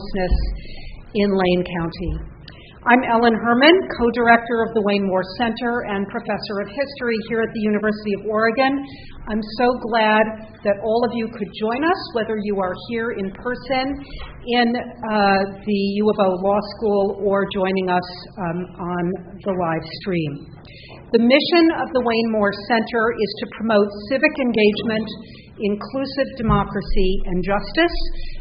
Homelessness in Lane County. I'm Ellen Herman, co-director of the Wayne Moore Center and professor of history here at the University of Oregon. I'm so glad that all of you could join us, whether you are here in person in the U of O Law School or joining us on the live stream. The mission of the Wayne Moore Center is to promote civic engagement, inclusive democracy, and justice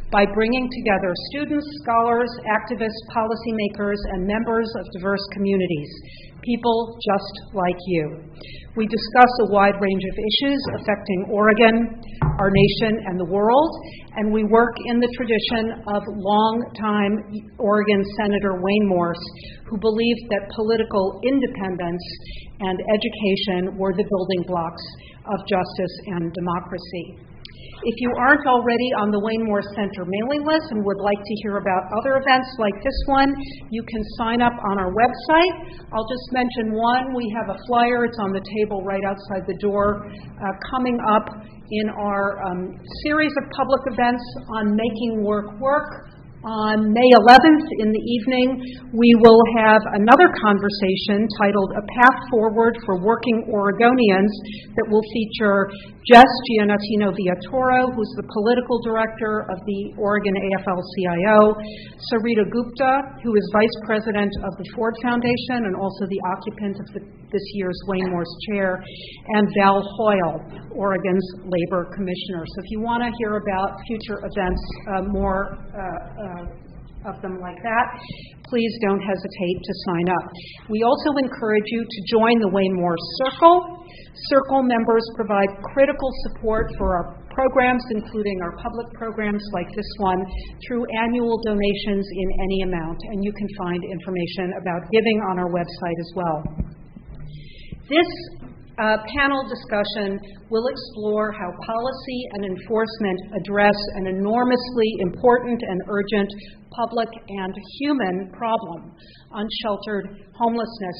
by bringing together students, scholars, activists, policymakers, and members of diverse communities, people just like you. We discuss a wide range of issues affecting Oregon, our nation, and the world, and we work in the tradition of longtime Oregon Senator Wayne Morse, who believed that political independence and education were the building blocks of justice and democracy. If you aren't already on the Wayne Moore Center mailing list and would like to hear about other events like this one, you can sign up on our website. I'll just mention one. We have a flyer. It's on the table right outside the door coming up in our series of public events on making work work. On May 11th in the evening, we will have another conversation titled A Path Forward for Working Oregonians that will feature Jess Giannatino-Viatoro, who's the political director of the Oregon AFL-CIO, Sarita Gupta, who is vice president of the Ford Foundation and also the occupant of this year's Wayne Morse chair, and Val Hoyle, Oregon's labor commissioner. So if you want to hear about future events, more of them like that, please don't hesitate to sign up. We also encourage you to join the Wayne Moore Circle. Circle members provide critical support for our programs, including our public programs like this one, through annual donations in any amount, and you can find information about giving on our website as well. This panel discussion will explore how policy and enforcement address an enormously important and urgent public and human problem, unsheltered homelessness,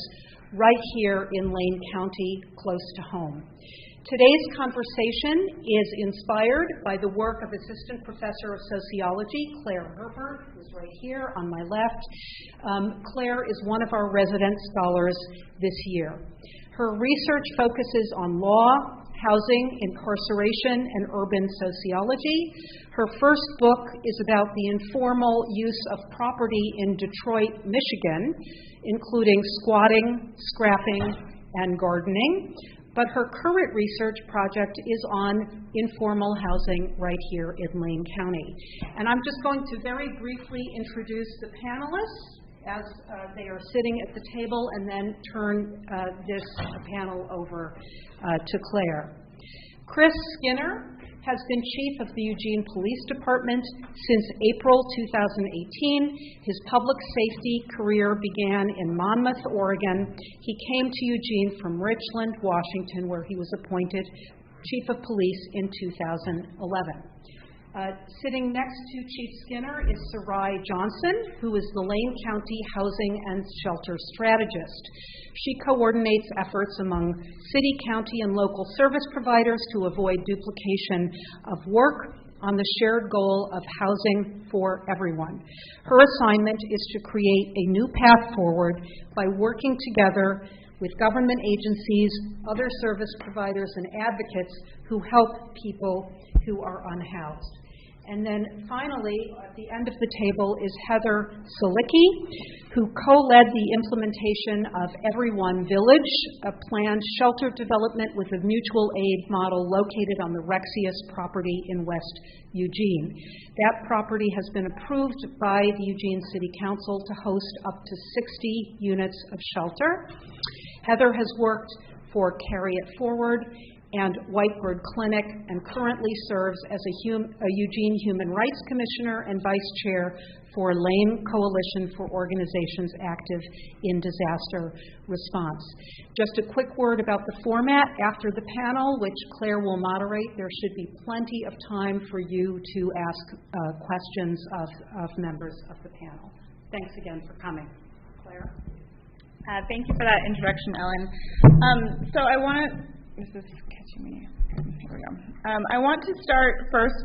right here in Lane County, close to home. Today's conversation is inspired by the work of Assistant Professor of Sociology, Claire Herbert, who's right here on my left. Claire is one of our resident scholars this year. Her research focuses on law, housing, incarceration, and urban sociology. Her first book is about the informal use of property in Detroit, Michigan, including squatting, scrapping, and gardening. But her current research project is on informal housing right here in Lane County. And I'm just going to very briefly introduce the panelists as they are sitting at the table, and then turn this panel over to Claire. Chris Skinner has been chief of the Eugene Police Department since April 2018. His public safety career began in Monmouth, Oregon. He came to Eugene from Richland, Washington, where he was appointed chief of police in 2011. Sitting next to Chief Skinner is Sarai Johnson, who is the Lane County Housing and Shelter Strategist. She coordinates efforts among city, county, and local service providers to avoid duplication of work on the shared goal of housing for everyone. Her assignment is to create a new path forward by working together with government agencies, other service providers, and advocates who help people who are unhoused. And then finally, at the end of the table is Heather Solicki, who co-led the implementation of Everyone Village, a planned shelter development with a mutual aid model located on the Rexius property in West Eugene. That property has been approved by the Eugene City Council to host up to 60 units of shelter. Heather has worked for Carry It Forward and Whitebird Clinic, and currently serves as a Eugene Human Rights Commissioner and Vice Chair for Lane Coalition for Organizations Active in Disaster Response. Just a quick word about the format. After the panel, which Claire will moderate, there should be plenty of time for you to ask questions of members of the panel. Thanks again for coming. Claire? Thank you for that introduction, Ellen. So I want to this is catching me. Here we go. I want to start first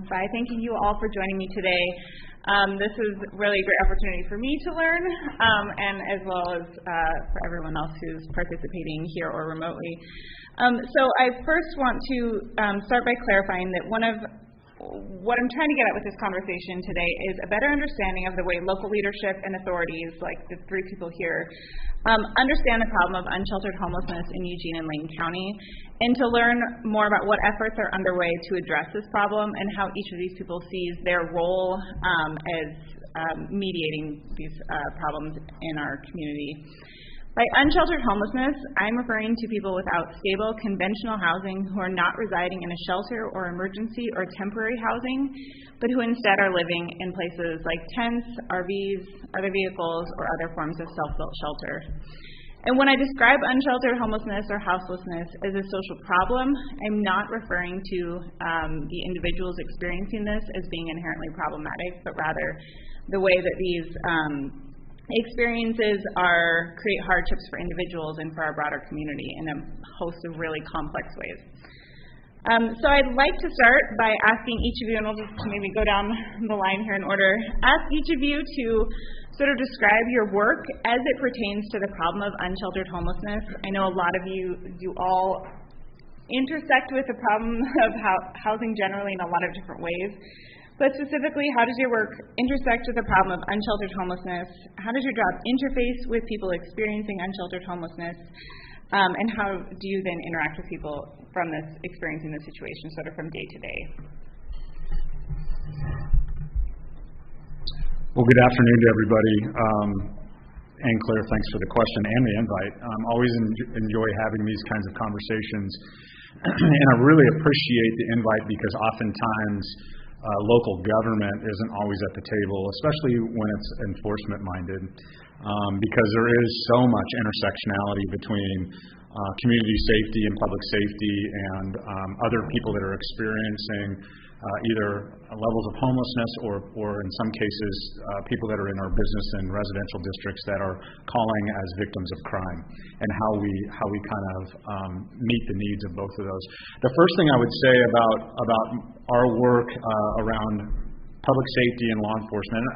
by thanking you all for joining me today. This is really a great opportunity for me to learn, and as well as for everyone else who's participating here or remotely. So I first want to start by clarifying that what I'm trying to get at with this conversation today is a better understanding of the way local leadership and authorities, like the three people here, understand the problem of unsheltered homelessness in Eugene and Lane County, and to learn more about what efforts are underway to address this problem and how each of these people sees their role as mediating these problems in our community. By unsheltered homelessness, I'm referring to people without stable, conventional housing who are not residing in a shelter or emergency or temporary housing, but who instead are living in places like tents, RVs, other vehicles, or other forms of self-built shelter. And when I describe unsheltered homelessness or houselessness as a social problem, I'm not referring to the individuals experiencing this as being inherently problematic, but rather the way that these experiences create hardships for individuals and for our broader community in a host of really complex ways. So I'd like to start by asking each of you, and we'll just maybe go down the line here in order, ask each of you to sort of describe your work as it pertains to the problem of unsheltered homelessness. I know a lot of you all intersect with the problem of housing generally in a lot of different ways. But specifically, how does your work intersect with the problem of unsheltered homelessness? How does your job interface with people experiencing unsheltered homelessness? And how do you then interact with people from experiencing this situation, sort of from day to day? Well, good afternoon to everybody. And Claire, thanks for the question and the invite. Always enjoy having these kinds of conversations. And I really appreciate the invite because oftentimes local government isn't always at the table, especially when it's enforcement-minded, because there is so much intersectionality between community safety and public safety and other people that are experiencing either levels of homelessness or in some cases people that are in our business and residential districts that are calling as victims of crime, and how we kind of meet the needs of both of those. The first thing I would say about our work around public safety and law enforcement,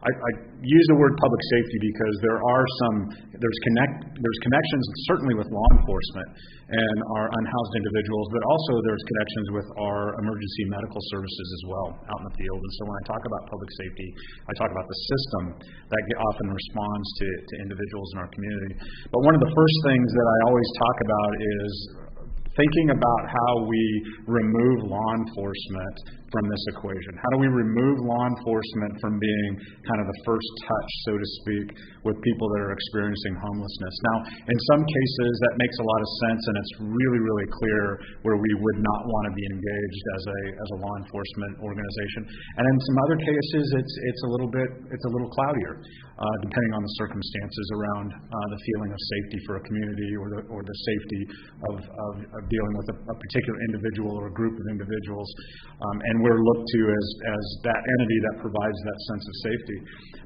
I use the word public safety because there's connections certainly with law enforcement and our unhoused individuals, but also there's connections with our emergency medical services as well out in the field. And so when I talk about public safety, I talk about the system that often responds to individuals in our community. But one of the first things that I always talk about is thinking about how we remove law enforcement from this equation. How do we remove law enforcement from being kind of the first touch, so to speak, with people that are experiencing homelessness? Now, in some cases, that makes a lot of sense, and it's really, really clear where we would not want to be engaged as a law enforcement organization. And in some other cases, it's a little cloudier, depending on the circumstances around the feeling of safety for a community or the safety of dealing with a particular individual or a group of individuals. And we're looked to as that entity that provides that sense of safety.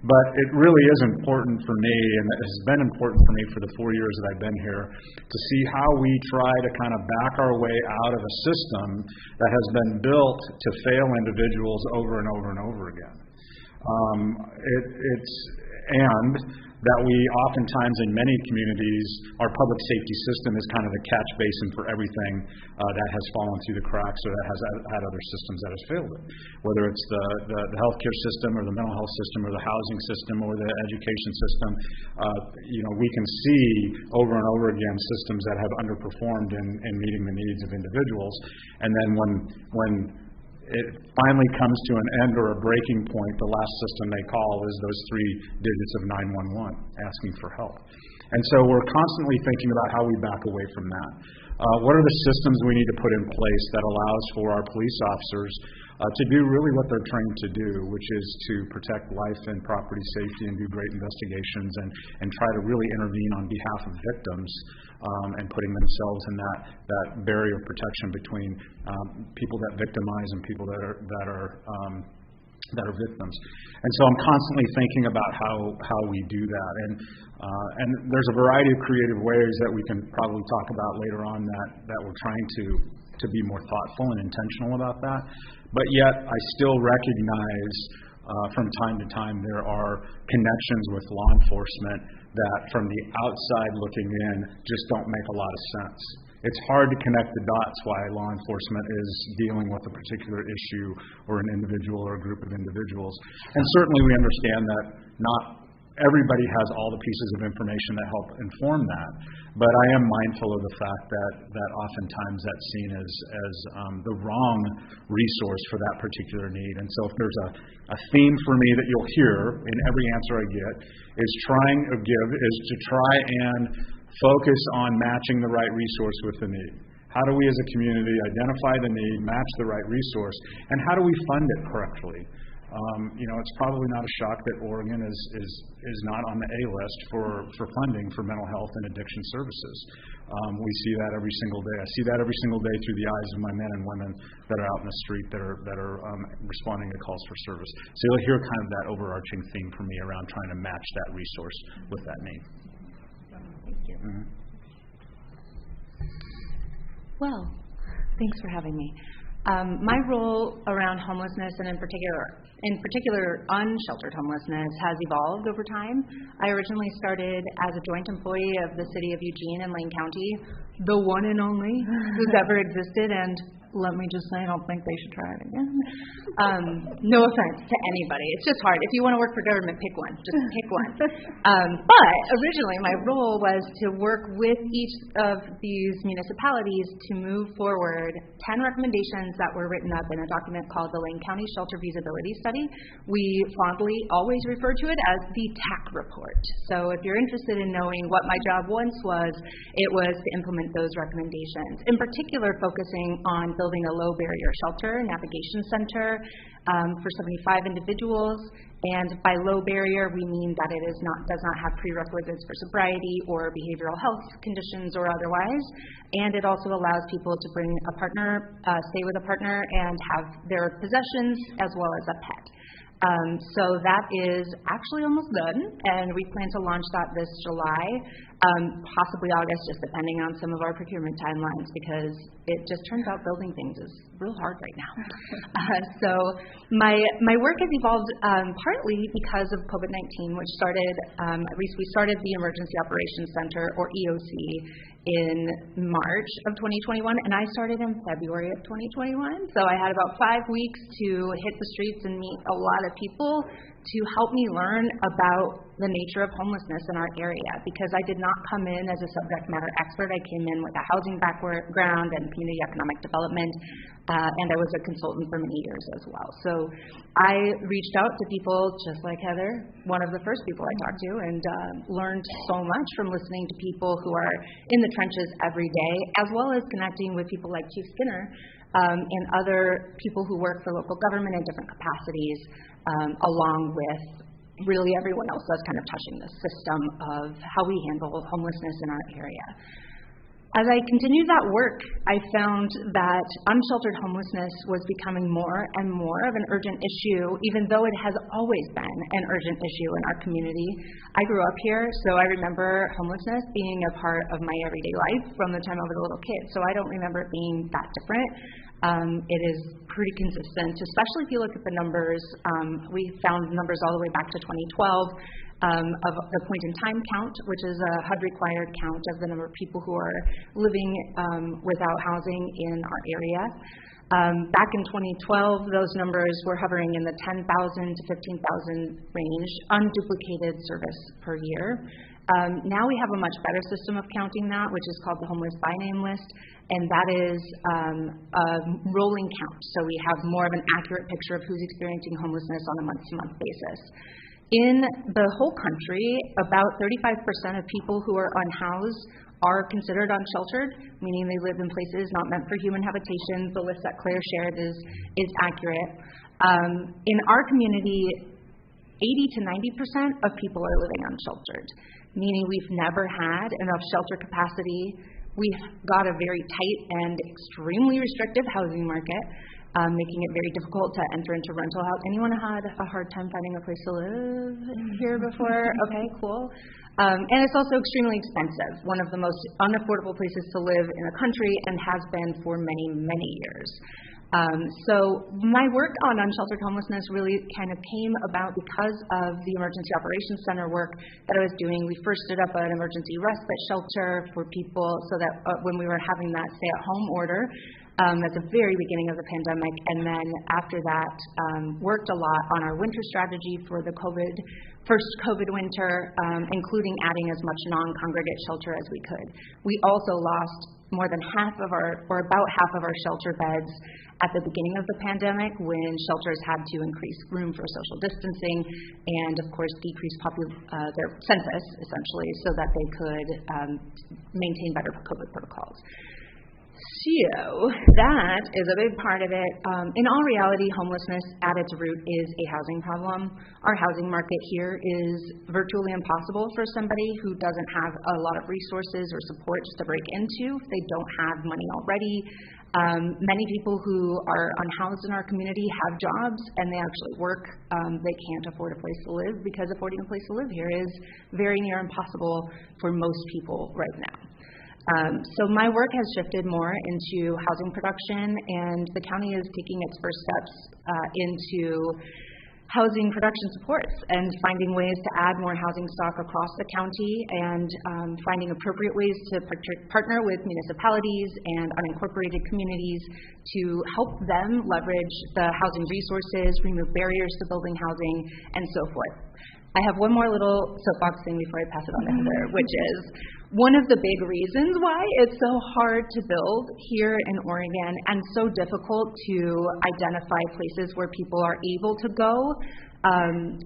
But it really is important for me, and it has been important for me for the 4 years that I've been here, to see how we try to kind of back our way out of a system that has been built to fail individuals over and over and over again. And that we oftentimes in many communities, our public safety system is kind of the catch basin for everything that has fallen through the cracks or that has had other systems that has failed it. Whether it's the healthcare system or the mental health system or the housing system or the education system, we can see over and over again systems that have underperformed in meeting the needs of individuals. And then when it finally comes to an end or a breaking point, the last system they call is those 3 digits of 911, asking for help. And so we're constantly thinking about how we back away from that. What are the systems we need to put in place that allows for our police officers to do really what they're trained to do, which is to protect life and property safety and do great investigations and try to really intervene on behalf of victims and putting themselves in that barrier of protection between people that victimize and people that are that are victims. And so I'm constantly thinking about how we do that. And there's a variety of creative ways that we can probably talk about later on that we're trying to be more thoughtful and intentional about that. But yet I still recognize from time to time there are connections with law enforcement that from the outside looking in just don't make a lot of sense. It's hard to connect the dots why law enforcement is dealing with a particular issue or an individual or a group of individuals. And certainly we understand that not everybody has all the pieces of information that help inform that. But I am mindful of the fact that oftentimes that's seen as the wrong resource for that particular need. And so if there's a theme for me that you'll hear in every answer I get is to try and focus on matching the right resource with the need. How do we as a community identify the need, match the right resource, and how do we fund it correctly? It's probably not a shock that Oregon is not on the A list for funding for mental health and addiction services. We see that every single day. I see that every single day through the eyes of my men and women that are out in the street that are responding to calls for service. So you'll hear kind of that overarching theme from me around trying to match that resource with that need. Thank you. Mm-hmm. Well, thanks for having me. My role around homelessness, and in particular unsheltered homelessness, has evolved over time. I originally started as a joint employee of the city of Eugene and Lane County, the one and only who's ever existed, and let me just say, I don't think they should try it again. No offense to anybody. It's just hard. If you want to work for government, pick one. Just pick one. But originally, my role was to work with each of these municipalities to move forward 10 recommendations that were written up in a document called the Lane County Shelter Feasibility Study. We fondly always refer to it as the TAC report. So if you're interested in knowing what my job once was, it was to implement those recommendations, in particular focusing on building a low-barrier shelter navigation center for 75 individuals. And by low barrier, we mean that it does not have prerequisites for sobriety or behavioral health conditions or otherwise. And it also allows people to bring a partner, stay with a partner, and have their possessions as well as a pet. So that is actually almost done, and we plan to launch that this July, possibly August, just depending on some of our procurement timelines, because it just turns out building things is real hard right now. So my work has evolved partly because of COVID-19, which started, at least we started the Emergency Operations Center, or EOC, in March of 2021, and I started in February of 2021. So I had about 5 weeks to hit the streets and meet a lot of people to help me learn about the nature of homelessness in our area, because I did not come in as a subject matter expert. I came in with a housing background and community economic development, and I was a consultant for many years as well. So I reached out to people just like Heather, one of the first people I talked to, and learned so much from listening to people who are in the trenches every day, as well as connecting with people like Chief Skinner and other people who work for local government in different capacities, along with really everyone else that's kind of touching the system of how we handle homelessness in our area. As I continued that work, I found that unsheltered homelessness was becoming more and more of an urgent issue, even though it has always been an urgent issue in our community. I grew up here, so I remember homelessness being a part of my everyday life from the time I was a little kid, so I don't remember it being that different. It is pretty consistent, especially if you look at the numbers. We found numbers all the way back to 2012 of the point-in-time count, which is a HUD-required count of the number of people who are living without housing in our area. Back in 2012, those numbers were hovering in the 10,000 to 15,000 range, unduplicated service per year. Now we have a much better system of counting that, which is called the Homeless by Name List, and that is a rolling count. So we have more of an accurate picture of who's experiencing homelessness on a month-to-month basis. In the whole country, about 35% of people who are unhoused are considered unsheltered, meaning they live in places not meant for human habitation. The list that Claire shared is accurate. In our community, 80 to 90% of people are living unsheltered, meaning we've never had enough shelter capacity. We've got a very tight and extremely restrictive housing market, making it very difficult to enter into rental housing. Anyone had a hard time finding a place to live here before? Okay, cool. And it's also extremely expensive, one of the most unaffordable places to live in the country and has been for many, many years. So my work on unsheltered homelessness really kind of came about because of the Emergency Operations Center work that I was doing. We first stood up an emergency respite shelter for people so that when we were having that stay-at-home order at the very beginning of the pandemic, and then after that worked a lot on our winter strategy for the first COVID winter, including adding as much non-congregate shelter as we could. We also lost more than about half of our shelter beds at the beginning of the pandemic when shelters had to increase room for social distancing and, of course, decrease their census, essentially, so that they could maintain better COVID protocols. So that is a big part of it. In all reality, homelessness at its root is a housing problem. Our housing market here is virtually impossible for somebody who doesn't have a lot of resources or supports to break into. They don't have money already. Many people who are unhoused in our community have jobs and they actually work. They can't afford a place to live because affording a place to live here is very near impossible for most people right now. So my work has shifted more into housing production, and the county is taking its first steps into housing production supports and finding ways to add more housing stock across the county and finding appropriate ways to partner with municipalities and unincorporated communities to help them leverage the housing resources, remove barriers to building housing, and so forth. I have one more little soapbox thing before I pass it on to Heather, which is one of the big reasons why it's so hard to build here in Oregon and so difficult to identify places where people are able to go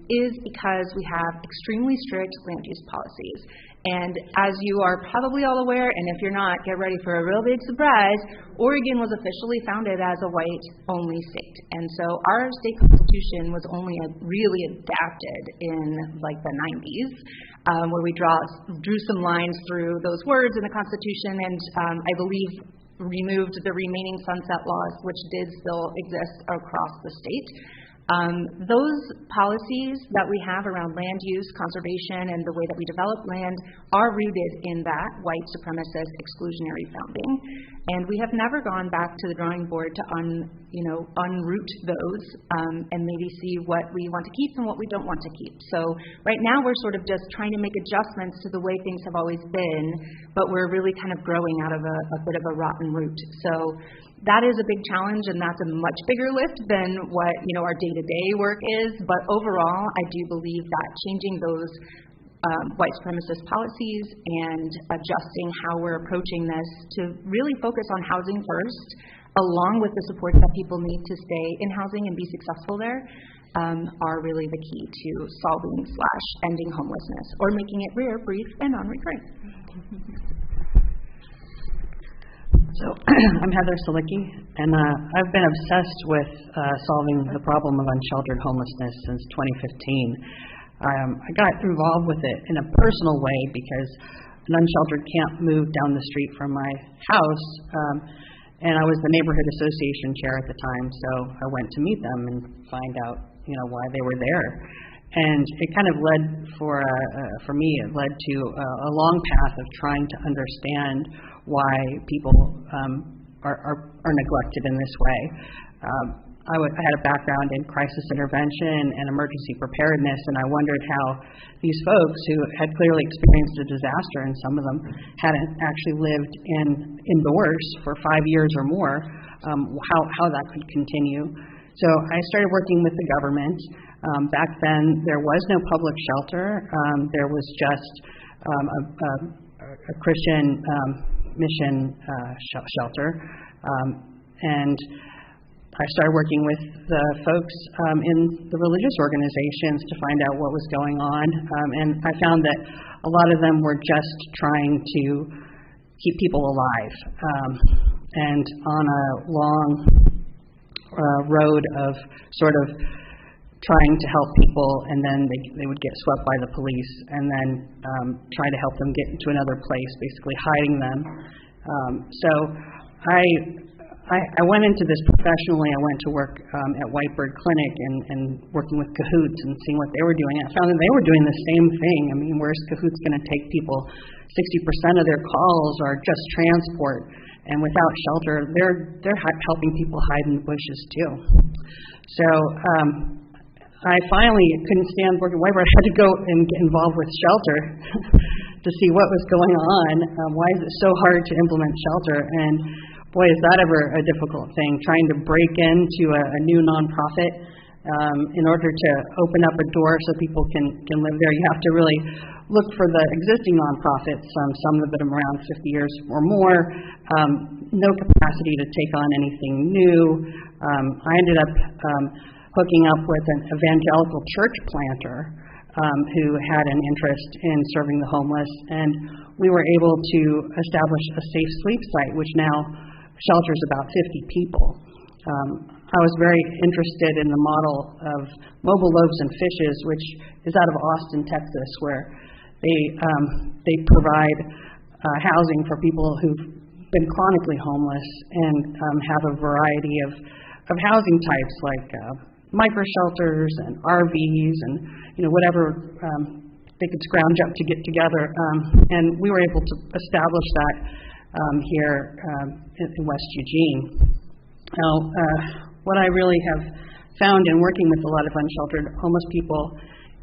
is because we have extremely strict land use policies. And as you are probably all aware, and if you're not, get ready for a real big surprise, Oregon was officially founded as a white-only state. And so our state constitution was only really adapted in like the 90s, where we drew some lines through those words in the Constitution and I believe removed the remaining sunset laws, which did still exist across the state. Those policies that we have around land use, conservation, and the way that we develop land are rooted in that white supremacist exclusionary founding. And we have never gone back to the drawing board to unroot those and maybe see what we want to keep and what we don't want to keep. So right now we're sort of just trying to make adjustments to the way things have always been, but we're really kind of growing out of a bit of a rotten root. So that is a big challenge, and that's a much bigger lift than what our day-to-day work is. But overall, I do believe that changing those white supremacist policies and adjusting how we're approaching this to really focus on housing first, along with the support that people need to stay in housing and be successful there, are really the key to solving/ending homelessness, or making it rare, brief, and non-recurring. So I'm Heather Salicki, and I've been obsessed with solving the problem of unsheltered homelessness since 2015. I got involved with it in a personal way because an unsheltered can't move down the street from my house, and I was the neighborhood association chair at the time, so I went to meet them and find out, why they were there. And it kind of led for me, it led to a long path of trying to understand why people are neglected in this way. I had a background in crisis intervention and emergency preparedness, and I wondered how these folks who had clearly experienced a disaster, and some of them hadn't actually lived indoors for 5 years or more, how that could continue. So I started working with the government. Back then, there was no public shelter. There was just a Christian mission shelter, and I started working with the folks in the religious organizations to find out what was going on, and I found that a lot of them were just trying to keep people alive, and on a long road of sort of trying to help people, and then they would get swept by the police, and then try to help them get into another place, basically hiding them. So I went into this professionally. I went to work at Whitebird Clinic and working with Cahoots and seeing what they were doing. I found that they were doing the same thing. I mean, where's Cahoots going to take people? 60% of their calls are just transport, and without shelter, they're helping people hide in the bushes too. So I finally couldn't stand working at Whitebird. I had to go and get involved with shelter to see what was going on. Why is it so hard to implement shelter? And boy, is that ever a difficult thing, trying to break into a new nonprofit in order to open up a door so people can live there. You have to really look for the existing nonprofits, some of them around 50 years or more, no capacity to take on anything new. I ended up hooking up with an evangelical church planter who had an interest in serving the homeless, and we were able to establish a safe sleep site, which now shelters about 50 people. I was very interested in the model of Mobile Loaves and Fishes, which is out of Austin, Texas, where they provide housing for people who've been chronically homeless and have a variety of housing types like micro shelters and RVs and whatever they could scrounge up to get together. And we were able to establish that here in West Eugene. Now, what I really have found in working with a lot of unsheltered homeless people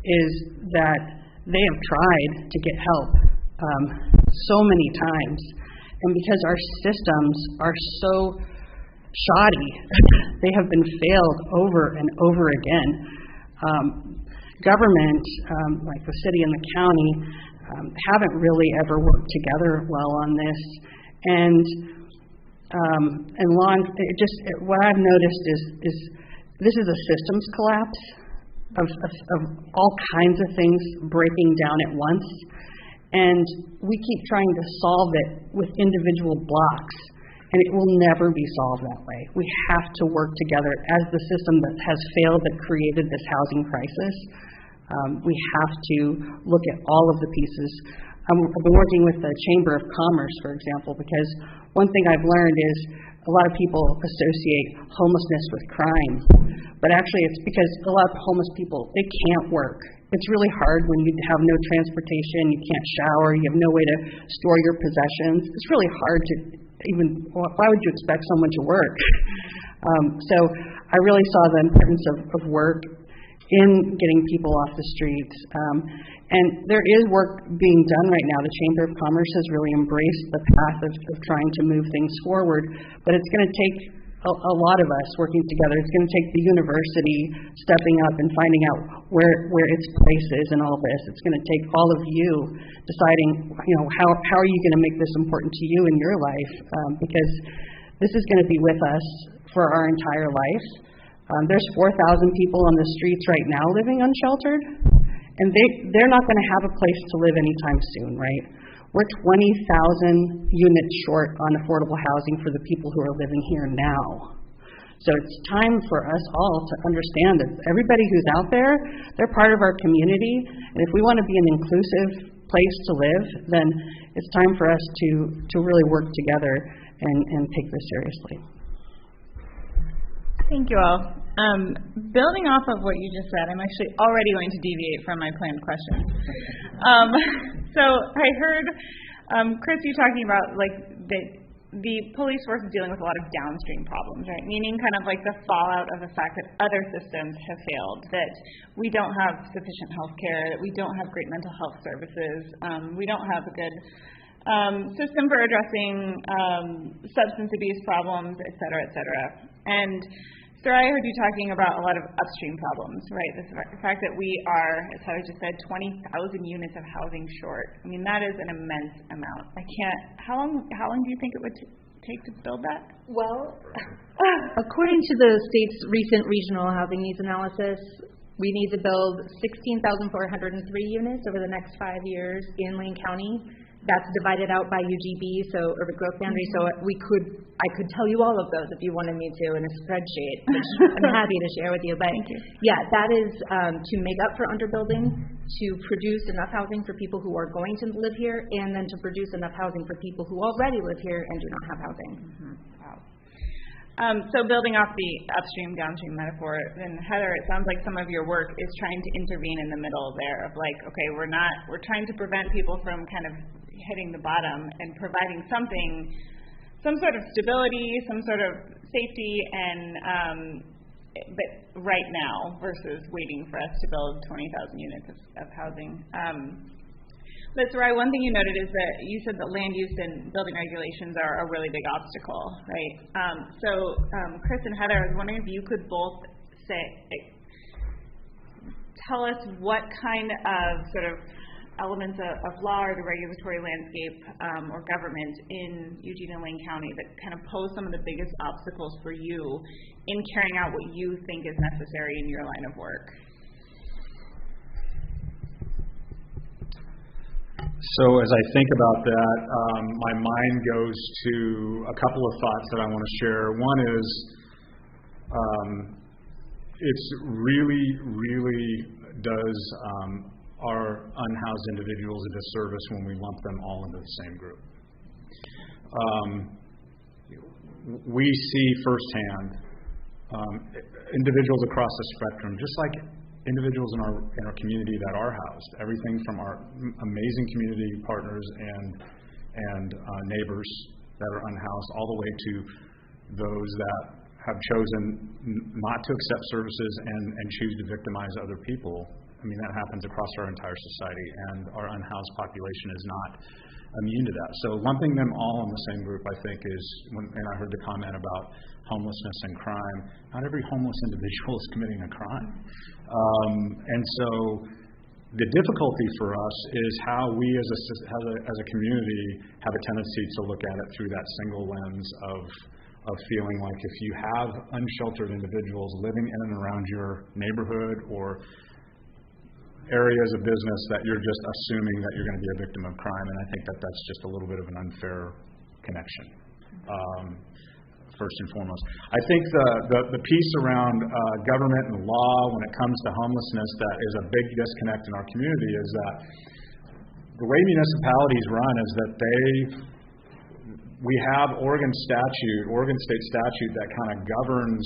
is that they have tried to get help so many times, and because our systems are so shoddy, they have been failed over and over again. Government, like the city and the county, haven't really ever worked together well on this, and what I've noticed is this is a systems collapse of all kinds of things breaking down at once, and we keep trying to solve it with individual blocks, and it will never be solved that way. We have to work together as the system that has failed, that created this housing crisis. We have to look at all of the pieces. I've been working with the Chamber of Commerce, for example, because one thing I've learned is a lot of people associate homelessness with crime, but actually it's because a lot of homeless people, they can't work. It's really hard when you have no transportation, you can't shower, you have no way to store your possessions. It's really hard to why would you expect someone to work? So I really saw the importance of work in getting people off the streets. And there is work being done right now. The Chamber of Commerce has really embraced the path of trying to move things forward, but it's going to take a lot of us working together. It's going to take the university stepping up and finding out where its place is in all this. It's going to take all of you deciding, how are you going to make this important to you in your life, because this is going to be with us for our entire life. There's 4,000 people on the streets right now living unsheltered, and they're not going to have a place to live anytime soon, right? We're 20,000 units short on affordable housing for the people who are living here now. So it's time for us all to understand that everybody who's out there, they're part of our community, and if we want to be an inclusive place to live, then it's time for us to really work together and take this seriously. Thank you all. Building off of what you just said, I'm actually already going to deviate from my planned questions. So I heard, Chris, you talking about the police force is dealing with a lot of downstream problems, right? Meaning kind of like the fallout of the fact that other systems have failed, that we don't have sufficient health care, that we don't have great mental health services, we don't have a good system for addressing substance abuse problems, et cetera, et cetera. And so I heard you talking about a lot of upstream problems, right? The fact that we are, as Heather just said, 20,000 units of housing short. I mean, that is an immense amount. How long do you think it would take to build that? Well, according to the state's recent regional housing needs analysis, we need to build 16,403 units over the next 5 years in Lane County. That's divided out by UGB, so urban growth boundary. So I could tell you all of those if you wanted me to in a spreadsheet, which I'm happy to share with you. But yeah, that is to make up for underbuilding, to produce enough housing for people who are going to live here, and then to produce enough housing for people who already live here and do not have housing. Mm-hmm. Wow. So building off the upstream, downstream metaphor, then Heather, it sounds like some of your work is trying to intervene in the middle there of like, okay, we're trying to prevent people from kind of hitting the bottom and providing some sort of stability, some sort of safety, and but right now versus waiting for us to build 20,000 units of housing. But Sarai, one thing you noted is that you said that land use and building regulations are a really big obstacle, right? So Chris and Heather, I was wondering if you could both tell us what kind of sort of elements of law or the regulatory landscape or government in Eugene and Lane County that kind of pose some of the biggest obstacles for you in carrying out what you think is necessary in your line of work. So as I think about that, my mind goes to a couple of thoughts that I want to share. One is it's really does our unhoused individuals a disservice when we lump them all into the same group. We see firsthand individuals across the spectrum, just like individuals in our community that are housed, everything from our amazing community partners and neighbors that are unhoused, all the way to those that have chosen not to accept services and choose to victimize other people. I mean, that happens across our entire society, and our unhoused population is not immune to that. So lumping them all in the same group, I think, and I heard the comment about homelessness and crime. Not every homeless individual is committing a crime. And so the difficulty for us is how we as a community have a tendency to look at it through that single lens of feeling like if you have unsheltered individuals living in and around your neighborhood or areas of business, that you're just assuming that you're going to be a victim of crime. And I think that that's just a little bit of an unfair connection, first and foremost. I think the piece around government and law when it comes to homelessness that is a big disconnect in our community is that the way municipalities run is that we have Oregon state statute that kind of governs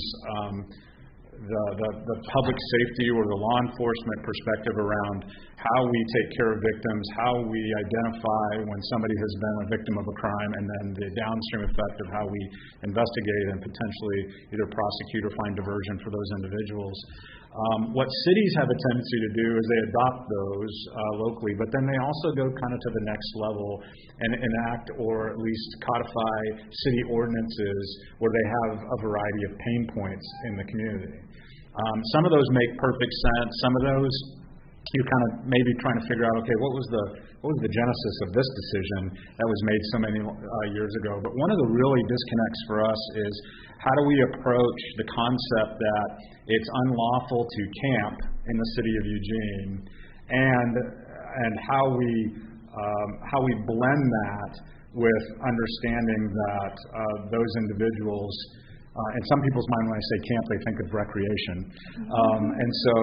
the public safety or the law enforcement perspective around how we take care of victims, how we identify when somebody has been a victim of a crime, and then the downstream effect of how we investigate and potentially either prosecute or find diversion for those individuals. What cities have a tendency to do is they adopt those locally, but then they also go kind of to the next level and enact or at least codify city ordinances where they have a variety of pain points in the community. Some of those make perfect sense. Some of those you're kind of maybe trying to figure out, okay, what was the genesis of this decision that was made so many years ago? But one of the really disconnects for us is how do we approach the concept that it's unlawful to camp in the city of Eugene, and how we blend that with understanding that those individuals. In some people's mind, when I say camp, they think of recreation. And so,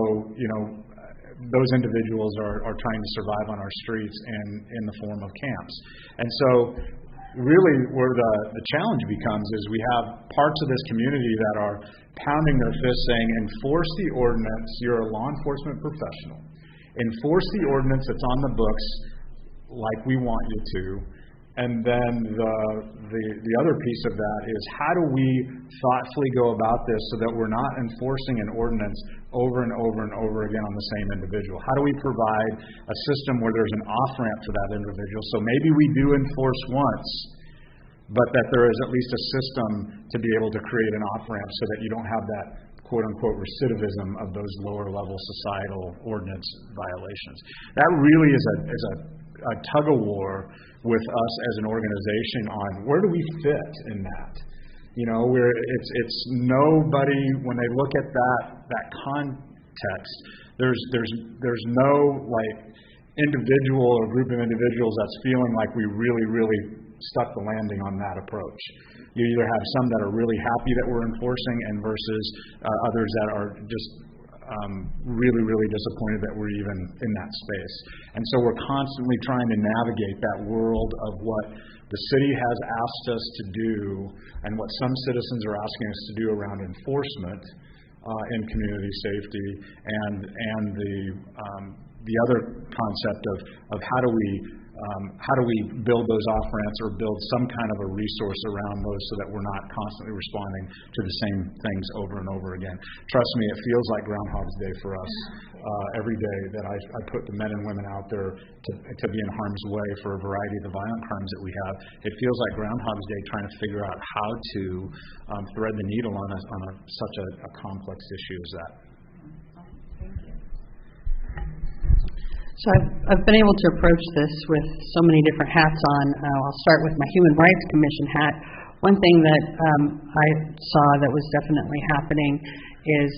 those individuals are trying to survive on our streets in the form of camps. And so, really, where the challenge becomes is we have parts of this community that are pounding their fists saying, enforce the ordinance, you're a law enforcement professional. Enforce the ordinance that's on the books like we want you to. And then the other piece of that is how do we thoughtfully go about this so that we're not enforcing an ordinance over and over and over again on the same individual? How do we provide a system where there's an off-ramp for that individual? So maybe we do enforce once, but that there is at least a system to be able to create an off-ramp so that you don't have that quote-unquote recidivism of those lower-level societal ordinance violations. That really is a tug-of-war with us as an organization on where do we fit in that. Where it's nobody, when they look at that context, there's no individual or group of individuals that's feeling like we really stuck the landing on that approach. You either have some that are really happy that we're enforcing and versus others that are just really, really disappointed that we're even in that space. And so we're constantly trying to navigate that world of what the city has asked us to do and what some citizens are asking us to do around enforcement in community safety, and the other concept of how do we build those off-ramps or build some kind of a resource around those so that we're not constantly responding to the same things over and over again. Trust me, it feels like Groundhog's Day for us every day that I put the men and women out there to be in harm's way for a variety of the violent crimes that we have. It feels like Groundhog's Day trying to figure out how to thread the needle on such a complex issue as that. So I've been able to approach this with so many different hats on. I'll start with my Human Rights Commission hat. One thing that I saw that was definitely happening is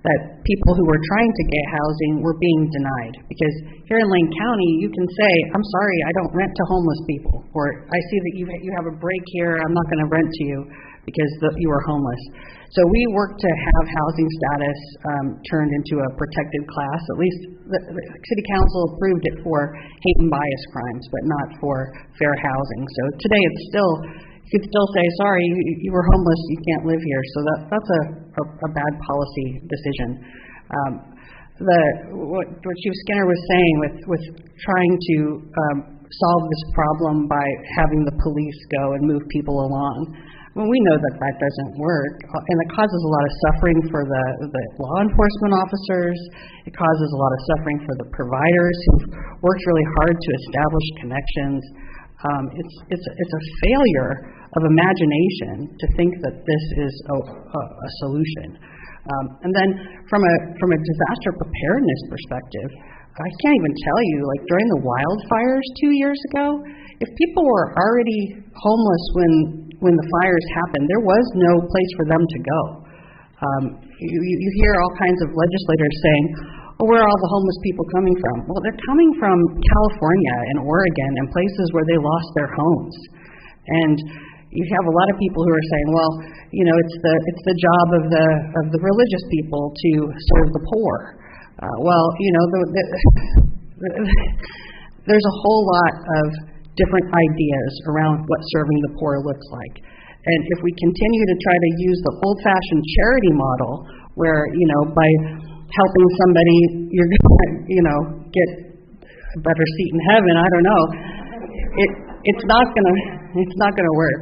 that people who were trying to get housing were being denied. Because here in Lane County, you can say, I'm sorry, I don't rent to homeless people. Or I see that you have a break here, I'm not going to rent to you because you are homeless. So we work to have housing status turned into a protected class. At least the City Council approved it for hate and bias crimes, but not for fair housing. So today it's still, you could still say, sorry, you were homeless, you can't live here. So that's a bad policy decision. What Chief Skinner was saying with trying to solve this problem by having the police go and move people along. Well, we know that doesn't work, and it causes a lot of suffering for the law enforcement officers. It causes a lot of suffering for the providers who've worked really hard to establish connections. It's a failure of imagination to think that this is a solution. And then from a disaster preparedness perspective, I can't even tell you, like during the wildfires 2 years ago, if people were already homeless when the fires happened, there was no place for them to go. You hear all kinds of legislators saying, oh, where are all the homeless people coming from? Well, they're coming from California and Oregon and places where they lost their homes. And you have a lot of people who are saying, well, you know, it's the job of the religious people to serve the poor. Well, you know, there's a whole lot of different ideas around what serving the poor looks like. And if we continue to try to use the old-fashioned charity model where, you know, by helping somebody you're going to, you know, get a better seat in heaven, I don't know, it's not going to work.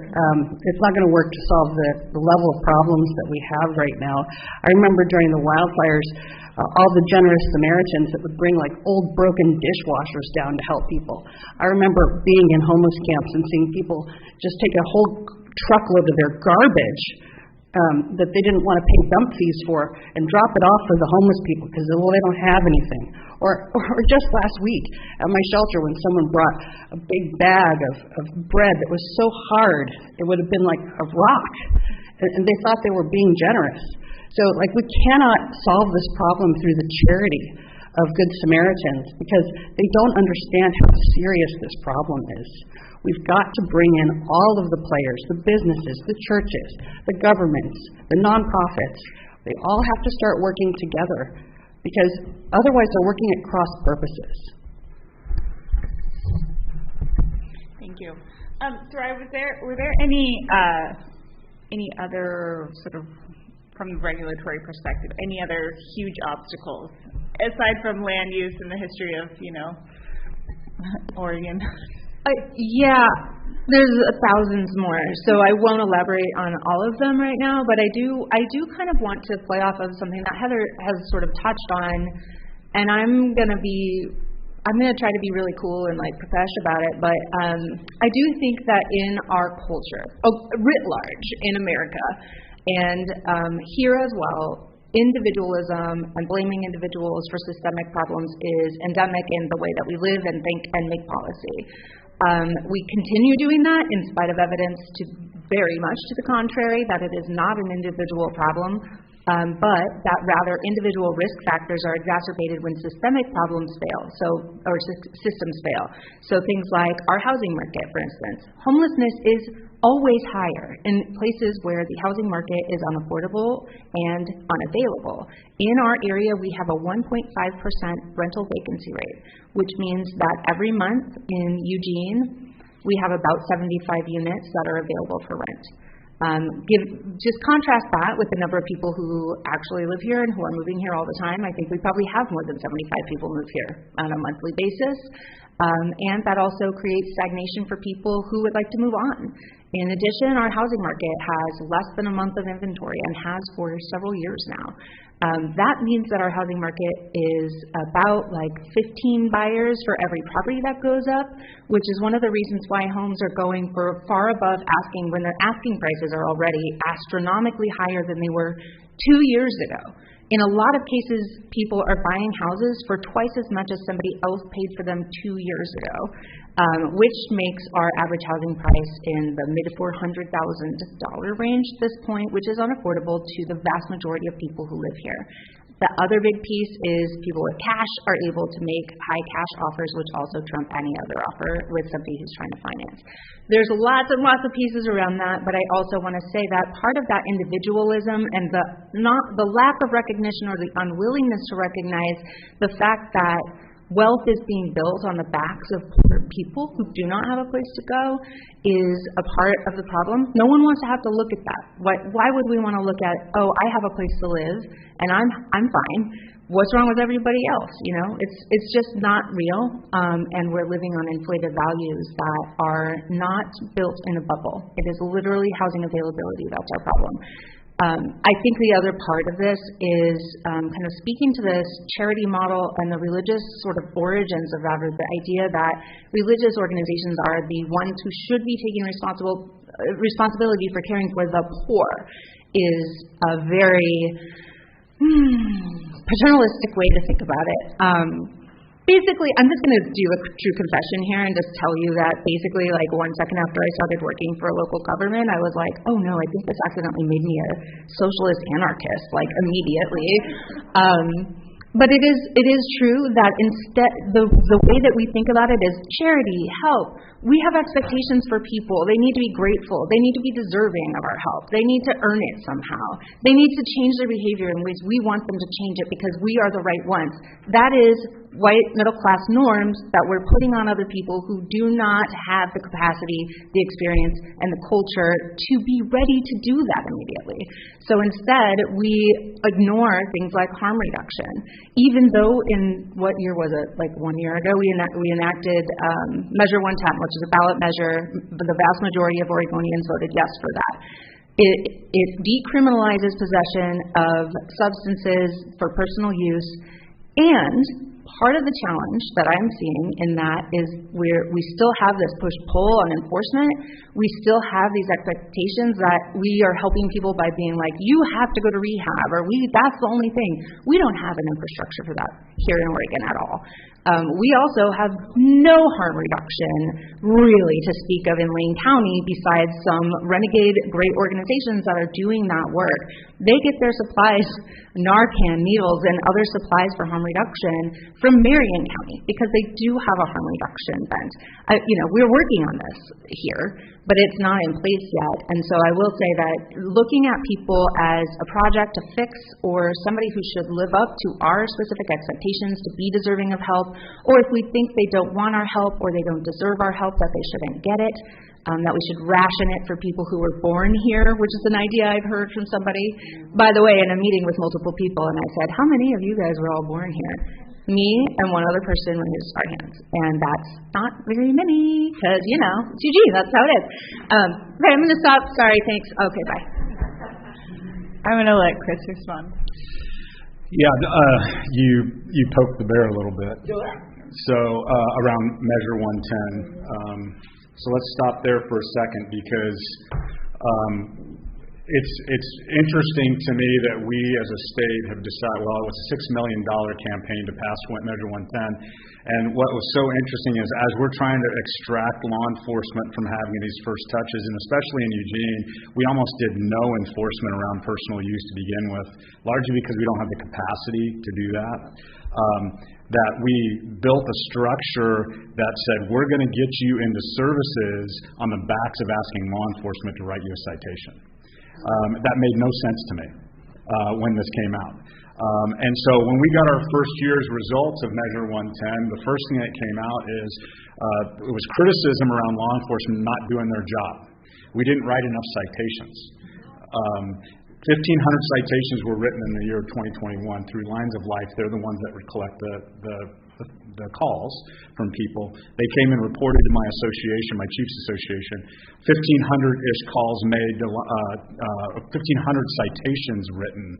It's not going to work to solve the level of problems that we have right now. I remember during the wildfires, all the generous Samaritans that would bring like old broken dishwashers down to help people. I remember being in homeless camps and seeing people just take a whole truckload of their garbage that they didn't want to pay dump fees for and drop it off for the homeless people because, well, they don't have anything. Or just last week at my shelter when someone brought a big bag of bread that was so hard it would have been like a rock, and they thought they were being generous. So, like, we cannot solve this problem through the charity of Good Samaritans because they don't understand how serious this problem is. We've got to bring in all of the players, the businesses, the churches, the governments, the nonprofits. They all have to start working together because otherwise they're working at cross purposes. Thank you. Soraya, were there any other sort of, from the regulatory perspective, any other huge obstacles aside from land use and the history of, you know, Oregon? Yeah, there's thousands more, so I won't elaborate on all of them right now, but I do kind of want to play off of something that Heather has sort of touched on, and I'm going to try to be really cool and like profesh about it, but I do think that in our culture, writ large in America, and here as well, individualism and blaming individuals for systemic problems is endemic in the way that we live and think and make policy. We continue doing that in spite of evidence to very much to the contrary, that it is not an individual problem, but that rather individual risk factors are exacerbated when systemic problems fail, or systems fail. So things like our housing market, for instance. Homelessness is always higher in places where the housing market is unaffordable and unavailable. In our area, we have a 1.5% rental vacancy rate, which means that every month in Eugene, we have about 75 units that are available for rent. Just contrast that with the number of people who actually live here and who are moving here all the time. I think we probably have more than 75 people move here on a monthly basis. And that also creates stagnation for people who would like to move on. In addition, our housing market has less than a month of inventory and has for several years now. That means that our housing market is about like 15 buyers for every property that goes up, which is one of the reasons why homes are going for far above asking when their asking prices are already astronomically higher than they were 2 years ago. In a lot of cases, people are buying houses for twice as much as somebody else paid for them 2 years ago, which makes our average housing price in the mid-$400,000 range at this point, which is unaffordable to the vast majority of people who live here. The other big piece is people with cash are able to make high cash offers, which also trump any other offer with somebody who's trying to finance. There's lots and lots of pieces around that, but I also want to say that part of that individualism and the lack of recognition or the unwillingness to recognize the fact that wealth is being built on the backs of poor people who do not have a place to go is a part of the problem. No one wants to have to look at that. Why would we want to look at, oh, I have a place to live and I'm fine. What's wrong with everybody else? You know, it's just not real, and we're living on inflated values that are not built in a bubble. It is literally housing availability that's our problem. I think the other part of this is kind of speaking to this charity model and the religious sort of origins of that, or the idea that religious organizations are the ones who should be taking responsibility for caring for the poor is a very paternalistic way to think about it. Basically, I'm just going to do a true confession here and just tell you that basically, like 1 second after I started working for a local government, I was like, oh no, I think this accidentally made me a socialist anarchist, like immediately. But it is true that instead, the way that we think about it is charity, help. We have expectations for people. They need to be grateful. They need to be deserving of our help. They need to earn it somehow. They need to change their behavior in ways we want them to change it because we are the right ones. That is white middle-class norms that we're putting on other people who do not have the capacity, the experience, and the culture to be ready to do that immediately. So instead, we ignore things like harm reduction. Even though in what year was it? Like 1 year ago, we enacted Measure 110, which is a ballot measure. The vast majority of Oregonians voted yes for that. It decriminalizes possession of substances for personal use, and part of the challenge that I'm seeing in that is we still have this push-pull on enforcement. We still have these expectations that we are helping people by being like, you have to go to rehab, or that's the only thing. We don't have an infrastructure for that here in Oregon at all. We also have no harm reduction, really, to speak of in Lane County, besides some renegade great organizations that are doing that work. They get their supplies, Narcan, needles, and other supplies for harm reduction from Marion County because they do have a harm reduction bent. We're working on this here, but it's not in place yet. And so I will say that looking at people as a project to fix or somebody who should live up to our specific expectations to be deserving of help, or if we think they don't want our help or they don't deserve our help, that they shouldn't get it, that we should ration it for people who were born here, which is an idea I've heard from somebody, by the way, in a meeting with multiple people, and I said, how many of you guys were all born here? Me and one other person raised our hands, and that's not very many, because, it's Eugene, that's how it is. Okay, I'm going to stop. Sorry, thanks. Okay, bye. I'm going to let Chris respond. Yeah, you poked the bear a little bit. So around Measure 110. So let's stop there for a second because it's interesting to me that we as a state have decided, well, it was a $6 million campaign to pass Measure 110. And what was so interesting is as we're trying to extract law enforcement from having these first touches, and especially in Eugene, we almost did no enforcement around personal use to begin with, largely because we don't have the capacity to do that. that we built a structure that said we're going to get you into services on the backs of asking law enforcement to write you a citation. That made no sense to me when this came out. And so when we got our first year's results of Measure 110, the first thing that came out is it was criticism around law enforcement not doing their job. We didn't write enough citations. 1,500 citations were written in the year 2021 through Lines of Life. They're the ones that would collect the calls from people. They came and reported to my association, my chief's association, 1,500-ish calls made, 1,500 citations written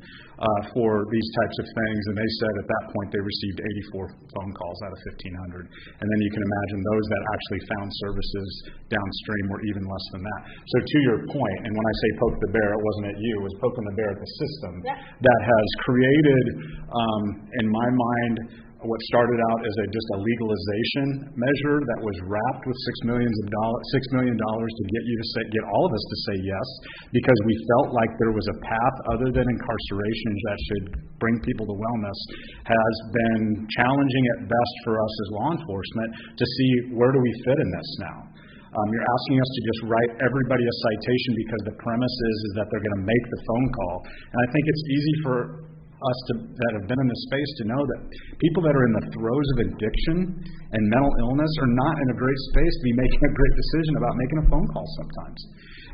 for these types of things, and they said at that point they received 84 phone calls out of 1,500. And then you can imagine those that actually found services downstream were even less than that. So to your point, and when I say poke the bear, it wasn't at you, it was poking the bear at the system that has created, in my mind, what started out as just a legalization measure that was wrapped with $6 million to get you to say, get all of us to say yes, because we felt like there was a path other than incarceration that should bring people to wellness, has been challenging at best for us as law enforcement to see where do we fit in this now. You're asking us to just write everybody a citation because the premise is that they're going to make the phone call. And I think it's easy for us that have been in this space to know that people that are in the throes of addiction and mental illness are not in a great space to be making a great decision about making a phone call sometimes.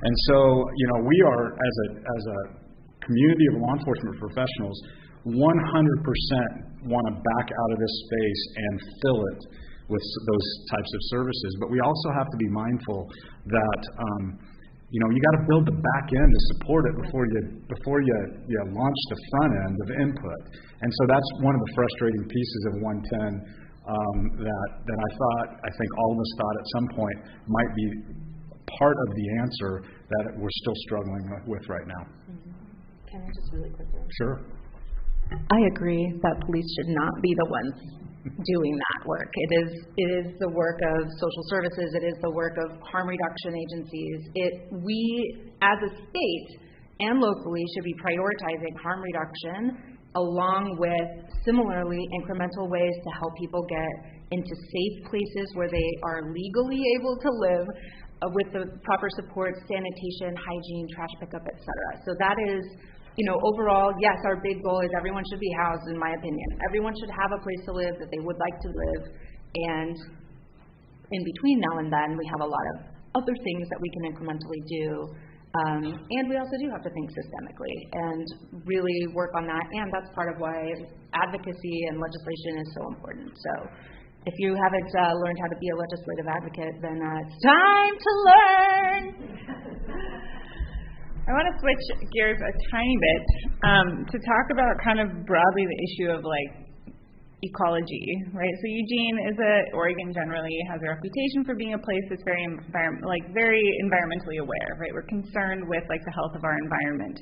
And so, we are, as a community of law enforcement professionals, 100% want to back out of this space and fill it with those types of services. But we also have to be mindful that you got to build the back end to support it before you launch the front end of input. And so that's one of the frustrating pieces of 110 that I think all of us thought at some point might be part of the answer that we're still struggling with right now. Can I just really quickly? Sure. I agree that police should not be the ones doing that work. It is the work of social services. It is the work of harm reduction agencies. We, as a state and locally, should be prioritizing harm reduction along with similarly incremental ways to help people get into safe places where they are legally able to live with the proper support, sanitation, hygiene, trash pickup, etc. So that is, overall, yes, our big goal is everyone should be housed, in my opinion. Everyone should have a place to live that they would like to live. And in between now and then, we have a lot of other things that we can incrementally do. And we also do have to think systemically and really work on that. And that's part of why advocacy and legislation is so important. So if you haven't learned how to be a legislative advocate, then it's time to learn. I want to switch gears a tiny bit to talk about kind of broadly the issue of ecology, right? So Eugene Oregon generally has a reputation for being a place that's very environmentally aware, right? We're concerned with the health of our environment.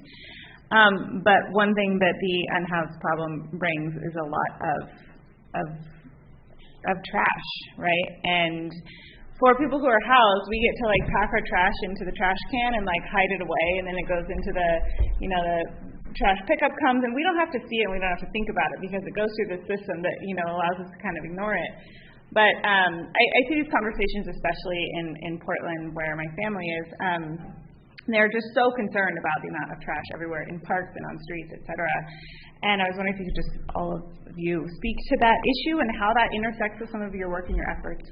But one thing that the unhoused problem brings is a lot of trash, right? And for people who are housed, we get to pack our trash into the trash can and hide it away, and then it goes into the trash pickup comes, and we don't have to see it, and we don't have to think about it because it goes through the system that allows us to kind of ignore it. But I see these conversations, especially in Portland, where my family is. They're just so concerned about the amount of trash everywhere in parks and on streets, et cetera. And I was wondering if you could just, all of you, speak to that issue and how that intersects with some of your work and your efforts.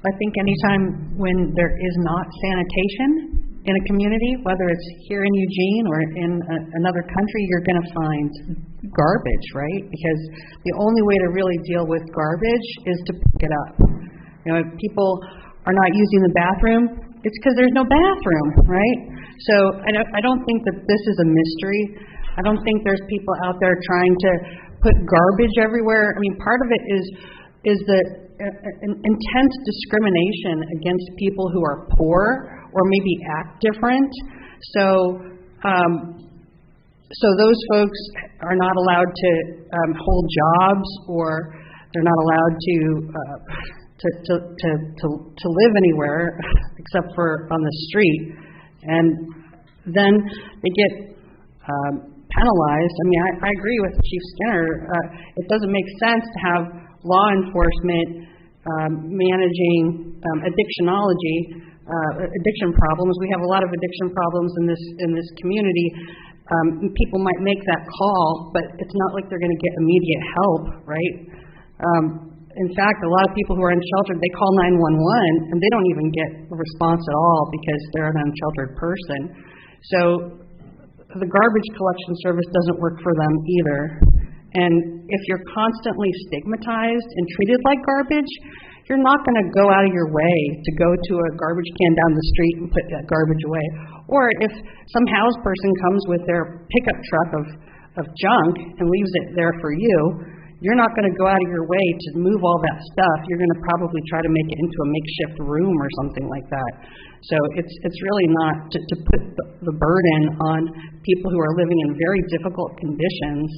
I think anytime when there is not sanitation in a community, whether it's here in Eugene or in another country, you're going to find garbage, right? Because the only way to really deal with garbage is to pick it up. If people are not using the bathroom, it's because there's no bathroom, right? So I don't think that this is a mystery. I don't think there's people out there trying to put garbage everywhere. I mean, part of it is the intense discrimination against people who are poor or maybe act different. So those folks are not allowed to hold jobs, or they're not allowed to live anywhere except for on the street, and then they get penalized. I mean, I agree with Chief Skinner. It doesn't make sense to have law enforcement, managing addiction problems. We have a lot of addiction problems in this community. People might make that call, but it's not like they're going to get immediate help, right? In fact, a lot of people who are unsheltered, they call 911 and they don't even get a response at all because they're an unsheltered person. So the garbage collection service doesn't work for them either. And if you're constantly stigmatized and treated like garbage, you're not going to go out of your way to go to a garbage can down the street and put that garbage away. Or if some house person comes with their pickup truck of junk and leaves it there for you, you're not going to go out of your way to move all that stuff. You're going to probably try to make it into a makeshift room or something like that. So it's really not to put the burden on people who are living in very difficult conditions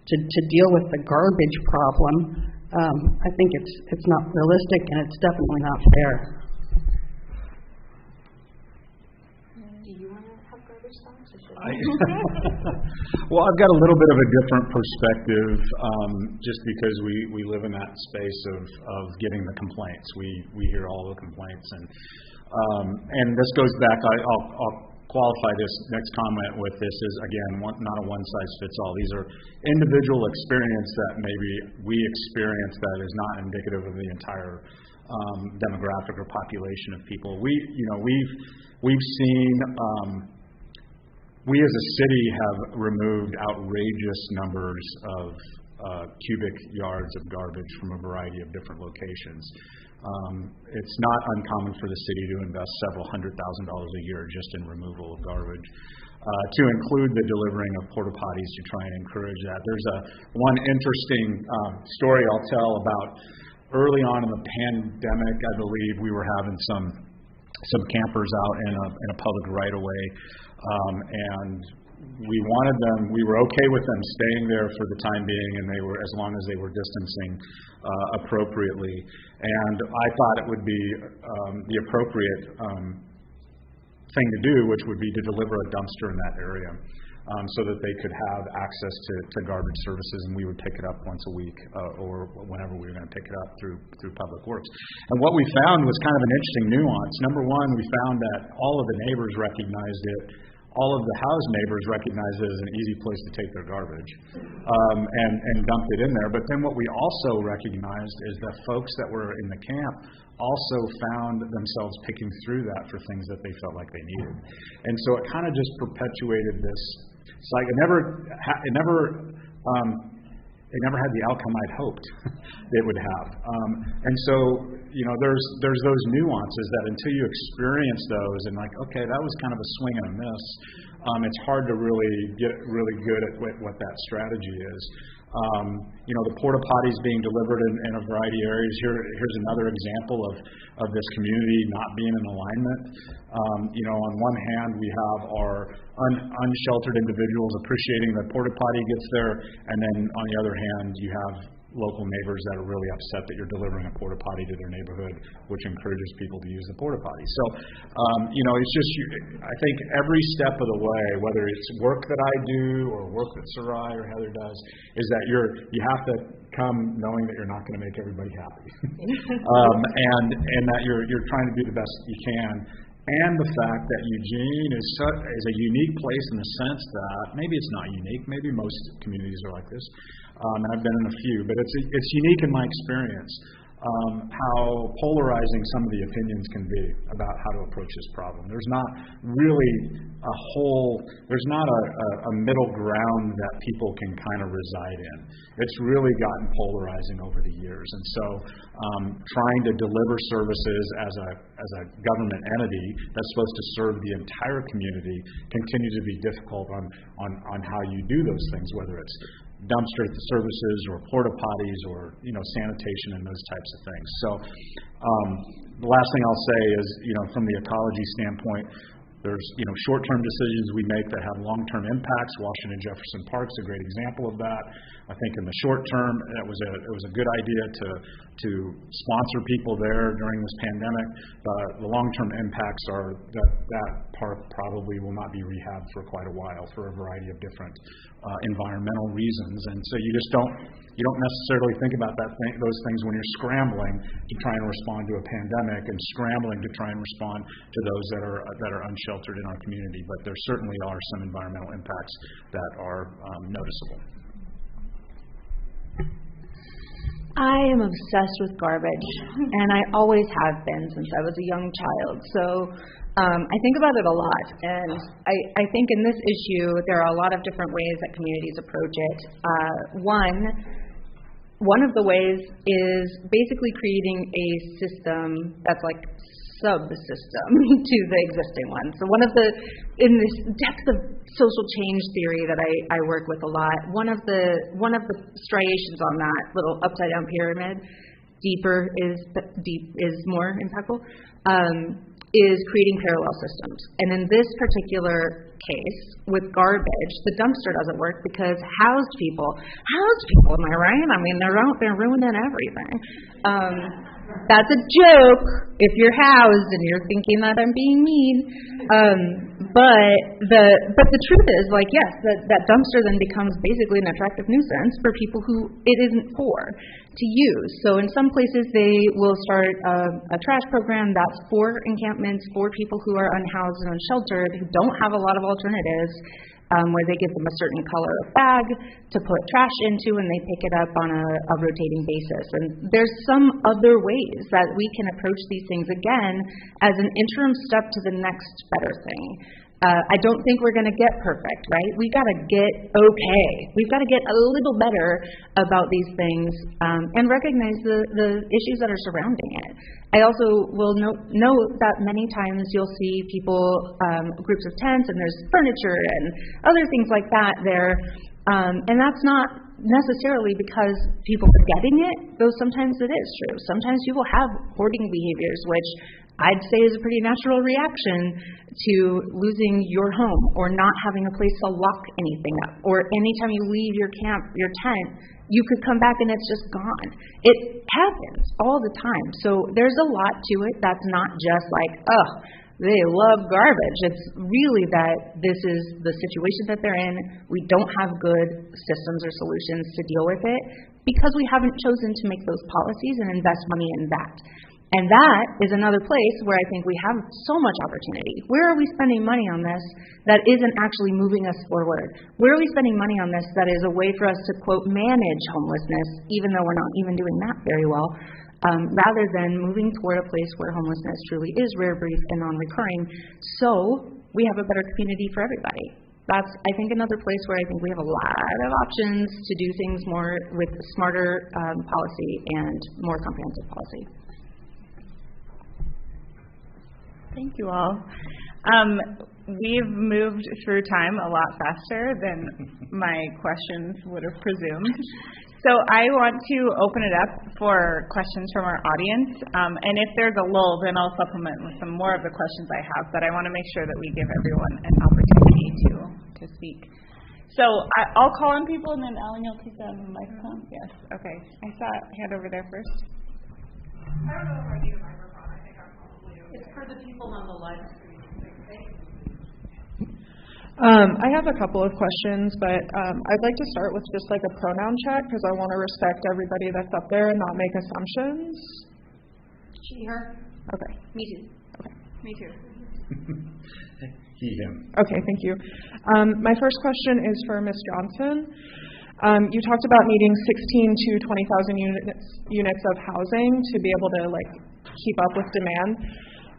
to deal with the garbage problem. I think it's not realistic and it's definitely not fair. Do you want to have garbage talks? Well, I've got a little bit of a different perspective, just because we live in that space of getting the complaints. We hear all the complaints, and this goes back. I'll qualify this next comment with this is, again, not a one-size-fits-all. These are individual experience that maybe we experience that is not indicative of the entire demographic or population of people. We've seen, we as a city have removed outrageous numbers of cubic yards of garbage from a variety of different locations. It's not uncommon for the city to invest several $100,000 a year just in removal of garbage. To include the delivering of porta potties to try and encourage that. There's one interesting story I'll tell about early on in the pandemic. I believe we were having some campers out in a public right of way, and we were okay with them staying there for the time being, and they were, as long as they were distancing appropriately. And I thought it would be the appropriate thing to do, which would be to deliver a dumpster in that area, so that they could have access to garbage services, and we would pick it up once a week or whenever we were going to pick it up through Public Works. And what we found was kind of an interesting nuance. Number one, we found that all of the neighbors recognized it. All of the house neighbors recognized it as an easy place to take their garbage and dumped it in there. But then what we also recognized is that folks that were in the camp also found themselves picking through that for things that they felt like they needed. And so it kind of just perpetuated this cycle. It never had the outcome I'd hoped it would have. And so, there's those nuances that until you experience those and like, okay, that was kind of a swing and a miss, it's hard to really get really good at what that strategy is. The porta potties being delivered in a variety of areas. Here's another example of this community not being in alignment. On one hand, we have our unsheltered individuals appreciating that porta potty gets there, and then on the other hand, you have local neighbors that are really upset that you're delivering a porta potty to their neighborhood, which encourages people to use the porta potty. So, it's just, I think every step of the way, whether it's work that I do or work that Sarai or Heather does, is that you have to come knowing that you're not going to make everybody happy, and that you're trying to do the best you can. And the fact that Eugene is a unique place in the sense that maybe it's not unique, maybe most communities are like this, and I've been in a few, but it's unique in my experience how polarizing some of the opinions can be about how to approach this problem. There's not really there's not a middle ground that people can kind of reside in. It's really gotten polarizing over the years, and so trying to deliver services as a government entity that's supposed to serve the entire community continues to be difficult on how you do those things, whether it's dumpster services or porta potties or sanitation and those types of things. So the last thing I'll say is, from the ecology standpoint, there's short-term decisions we make that have long-term impacts. Washington Jefferson Park's a great example of that. I think in the short term, it was a good idea to to sponsor people there during this pandemic. The long-term impacts are that park probably will not be rehabbed for quite a while for a variety of different environmental reasons. And so you don't necessarily think about those things when you're scrambling to try and respond to a pandemic and scrambling to try and respond to those that are unsheltered in our community. But there certainly are some environmental impacts that are noticeable. I am obsessed with garbage, and I always have been since I was a young child. So I think about it a lot, and I think in this issue there are a lot of different ways that communities approach it. One of the ways is basically creating a system that's like subsystem to the existing one. So in this depth of social change theory that I work with a lot, one of the striations on that little upside down pyramid, deep is more impactful, is creating parallel systems. And in this particular case, with garbage, the dumpster doesn't work because housed people, am I right? I mean, they're out there ruining everything. That's a joke if you're housed and you're thinking that I'm being mean. But the truth is, like, yes, that dumpster then becomes basically an attractive nuisance for people who it isn't for to use. So in some places they will start a trash program that's for encampments, for people who are unhoused and unsheltered, who don't have a lot of alternatives, where they give them a certain color of bag to put trash into, and they pick it up on a rotating basis. And there's some other ways that we can approach these things, again, as an interim step to the next better thing. I don't think we're going to get perfect, right? We've got to get okay. We've got to get a little better about these things and recognize the issues that are surrounding it. I also will note that many times you'll see people, groups of tents, and there's furniture and other things like that there. And that's not necessarily because people are getting it, though sometimes it is true. Sometimes people have hoarding behaviors, which I'd say is a pretty natural reaction to losing your home or not having a place to lock anything up, or anytime you leave your camp, your tent, you could come back and it's just gone. It happens all the time. So there's a lot to it that's not just like, oh, they love garbage. It's really that this is the situation that they're in. We don't have good systems or solutions to deal with it because we haven't chosen to make those policies and invest money in that. And that is another place where I think we have so much opportunity. Where are we spending money on this that isn't actually moving us forward? Where are we spending money on this that is a way for us to, quote, manage homelessness, even though we're not even doing that very well, rather than moving toward a place where homelessness truly is rare, brief, and non-recurring, so we have a better community for everybody. That's, I think, another place where I think we have a lot of options to do things more with smarter policy and more comprehensive policy. Thank you all. We've moved through time a lot faster than my questions would have presumed. So I want to open it up for questions from our audience. And if there's a lull, then I'll supplement with some more of the questions I have. But I want to make sure that we give everyone an opportunity to speak. So I'll call on people, and then Ellen, you'll take the microphone? Yes. Okay. I saw a hand over there first. I don't know if I need a microphone. I think I'm probably okay. It's for the people on the live stream. I have a couple of questions, but I'd like to start with just like a pronoun check because I want to respect everybody that's up there and not make assumptions. She, her. Okay. Me too. Okay. Me too. He, him. Okay, thank you. My first question is for Ms. Johnson. You talked about needing 16 to 20,000 units of housing to be able to like keep up with demand.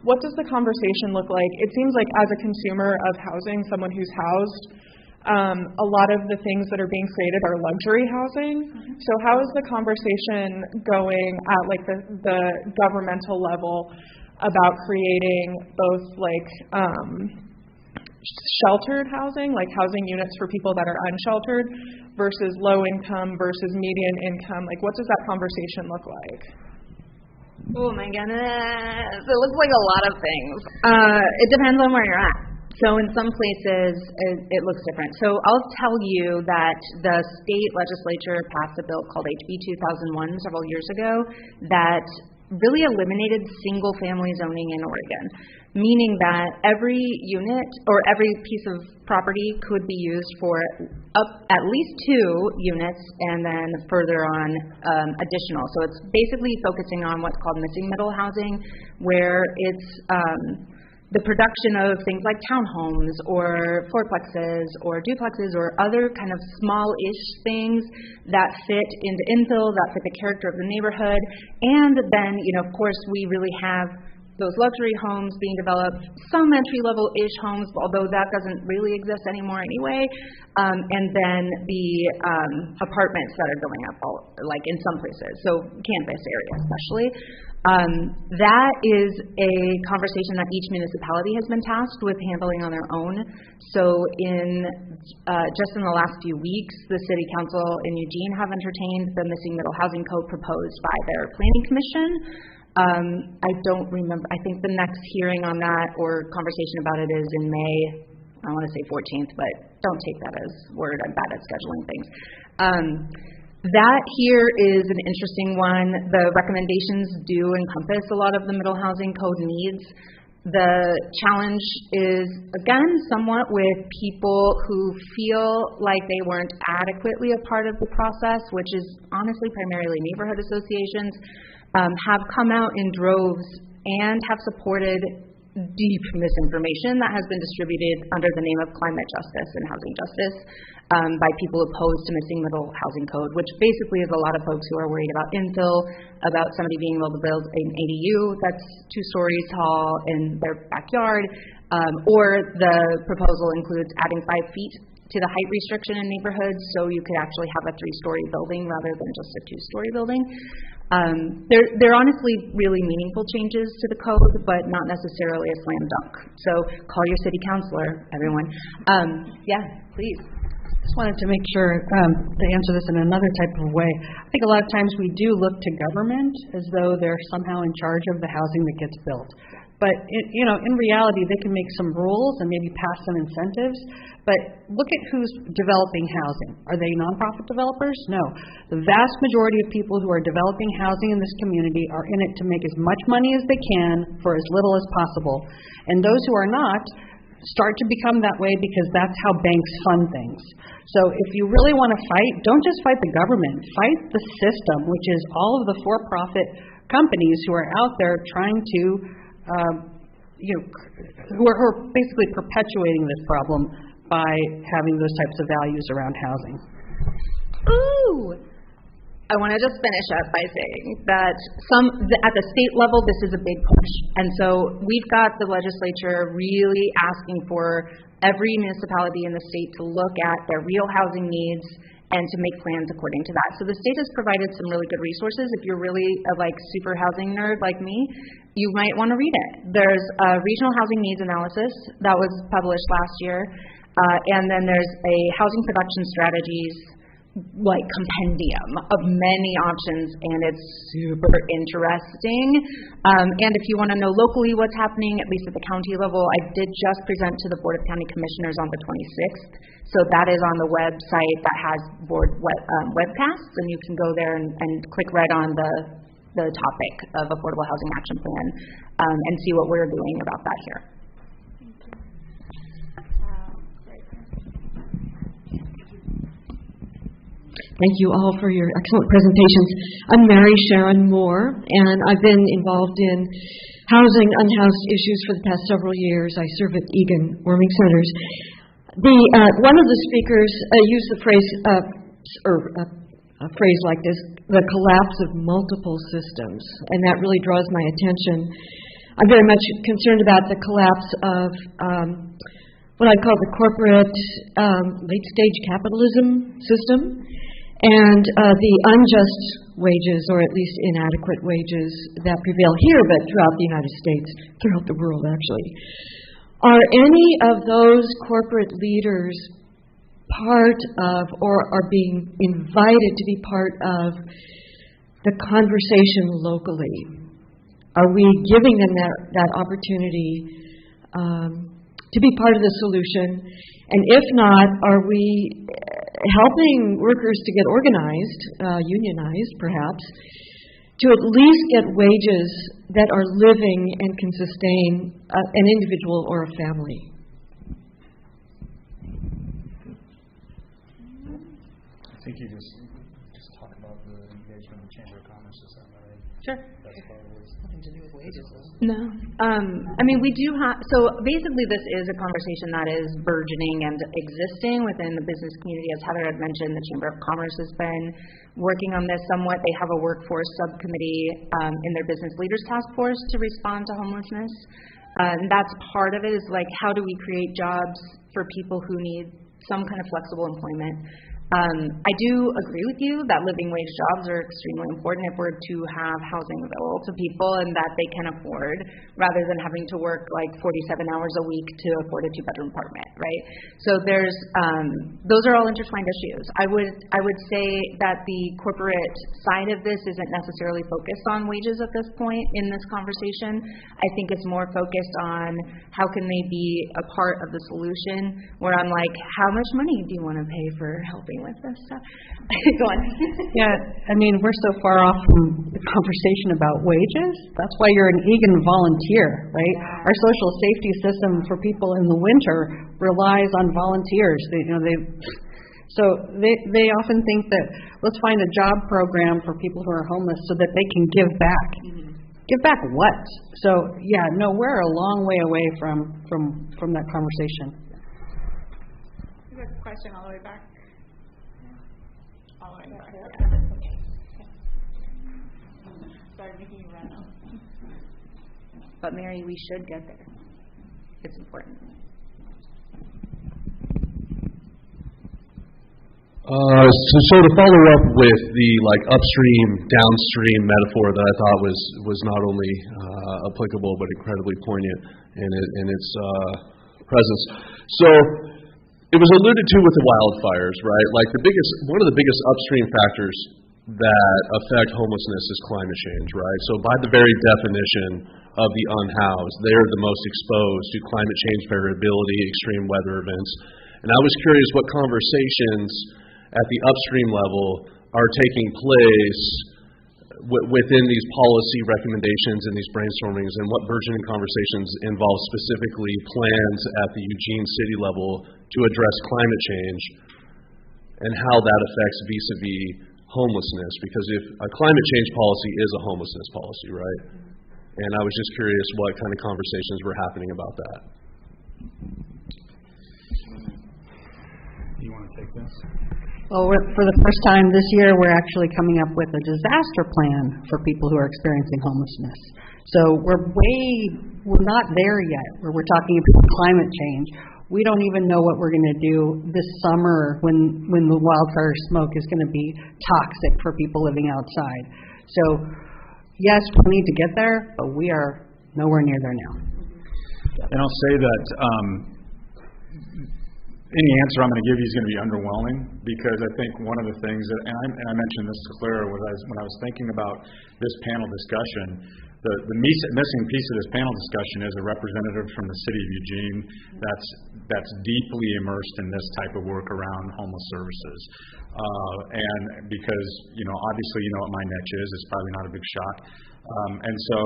What does the conversation look like? It seems like as a consumer of housing, someone who's housed, a lot of the things that are being created are luxury housing. Mm-hmm. So how is the conversation going at like the governmental level about creating both like sheltered housing, like housing units for people that are unsheltered, versus low income versus median income? Like what does that conversation look like? Oh my goodness, it looks like a lot of things. It depends on where you're at. So in some places, it looks different. So I'll tell you that the state legislature passed a bill called HB 2001 several years ago that really eliminated single-family zoning in Oregon, meaning that every unit or every piece of property could be used for up at least 2 units and then further on additional. So it's basically focusing on what's called missing middle housing, where it's the production of things like townhomes or fourplexes or duplexes or other kind of small-ish things that fit into infill, that fit the character of the neighborhood. And then, of course, we really have those luxury homes being developed, some entry-level-ish homes, although that doesn't really exist anymore anyway, and then the apartments that are going up, like in some places, so Canvas area especially. That is a conversation that each municipality has been tasked with handling on their own. So just in the last few weeks, the City Council in Eugene have entertained the Missing Middle Housing Code proposed by their Planning Commission. I don't remember. I think the next hearing on that or conversation about it is in May. I want to say 14th, but don't take that as word. I'm bad at scheduling things. That here is an interesting one. The recommendations do encompass a lot of the middle housing code needs. The challenge is, again, somewhat with people who feel like they weren't adequately a part of the process, which is honestly primarily neighborhood associations, have come out in droves and have supported deep misinformation that has been distributed under the name of climate justice and housing justice by people opposed to missing middle housing code, which basically is a lot of folks who are worried about infill, about somebody being able to build an ADU that's 2 stories tall in their backyard, or the proposal includes adding 5 feet to the height restriction in neighborhoods, so you could actually have a 3-story building rather than just a 2-story building. They're honestly really meaningful changes to the code, but not necessarily a slam dunk. So call your city councilor, everyone. Yeah, please. I just wanted to make sure to answer this in another type of way. I think a lot of times we do look to government as though they're somehow in charge of the housing that gets built. But in reality, they can make some rules and maybe pass some incentives. But look at who's developing housing. Are they nonprofit developers? No. The vast majority of people who are developing housing in this community are in it to make as much money as they can for as little as possible. And those who are not start to become that way because that's how banks fund things. So if you really want to fight, don't just fight the government. Fight the system, which is all of the for-profit companies who are out there trying to who are basically perpetuating this problem by having those types of values around housing. Ooh! I want to just finish up by saying that at the state level, this is a big push. And so we've got the legislature really asking for every municipality in the state to look at their real housing needs and to make plans according to that. So the state has provided some really good resources. If you're really a super housing nerd like me, you might want to read it. There's a regional housing needs analysis that was published last year, and then there's a housing production strategies compendium of many options, and it's super interesting. And if you want to know locally what's happening, at least at the county level, I did just present to the Board of County Commissioners on the 26th. So that is on the website that has board webcasts, and you can go there and click right on the topic of Affordable Housing Action Plan and see what we're doing about that here. Thank you all for your excellent presentations. I'm Mary Sharon Moore, and I've been involved in housing, unhoused issues for the past several years. I serve at Egan Warming Centers. One of the speakers used the phrase, a phrase like this, the collapse of multiple systems, and that really draws my attention. I'm very much concerned about the collapse of what I call the corporate late-stage capitalism system, and the unjust wages, or at least inadequate wages, that prevail here, but throughout the United States, throughout the world, actually. Are any of those corporate leaders part of, or are being invited to be part of, the conversation locally? Are we giving them that opportunity to be part of the solution? And if not, are we helping workers to get organized, unionized perhaps, to at least get wages that are living and can sustain an individual or a family? I think you just talk about the engagement of the Chamber of Commerce. Is that right? Sure. That's probably Nothing to do with wages, though. No. I mean, we do have, so basically this is a conversation that is burgeoning and existing within the business community. As Heather had mentioned, the Chamber of Commerce has been working on this somewhat. They have a workforce subcommittee in their Business Leaders Task Force to respond to homelessness. And that's part of it, is like, how do we create jobs for people who need some kind of flexible employment? I do agree with you that living wage jobs are extremely important if we're to have housing available to people and that they can afford, rather than having to work like 47 hours a week to afford a 2-bedroom apartment, right? So there's those are all intertwined issues. I would say that the corporate side of this isn't necessarily focused on wages at this point in this conversation. I think it's more focused on how can they be a part of the solution, where I'm like, how much money do you want to pay for helping with this stuff? Go on. Yeah, I mean, we're so far off from the conversation about wages. That's why you're an Egan volunteer, right? Our social safety system for people in the winter relies on volunteers. So they often think that let's find a job program for people who are homeless so that they can give back. Mm-hmm. Give back what? So yeah, no, we're a long way away from that conversation. There's a question all the way back. All the way back. Sorry, making you run out. But Mary, we should get there. It's important. So to follow up with the upstream, downstream metaphor that I thought was not only applicable but incredibly poignant in its presence. So it was alluded to with the wildfires, right? Like one of the biggest upstream factors that affect homelessness is climate change, right? So by the very definition of the unhoused, they're the most exposed to climate change variability, extreme weather events. And I was curious what conversations at the upstream level are taking place within these policy recommendations and these brainstormings, and what burgeoning conversations involve specifically plans at the Eugene city level to address climate change, and how that affects vis-a-vis homelessness, because if a climate change policy is a homelessness policy, right? And I was just curious what kind of conversations were happening about that. You want to take this? Well, for the first time this year, we're actually coming up with a disaster plan for people who are experiencing homelessness. So we're not there yet, where we're talking about climate change. We don't even know what we're going to do this summer when the wildfire smoke is going to be toxic for people living outside. So yes, we need to get there, but we are nowhere near there now. And I'll say that any answer I'm going to give you is going to be underwhelming, because I think one of the things that, and I mentioned this to Claire when I was thinking about this panel discussion, the missing piece of this panel discussion is a representative from the city of Eugene that's deeply immersed in this type of work around homeless services. And because, obviously what my niche is, it's probably not a big shock. And so,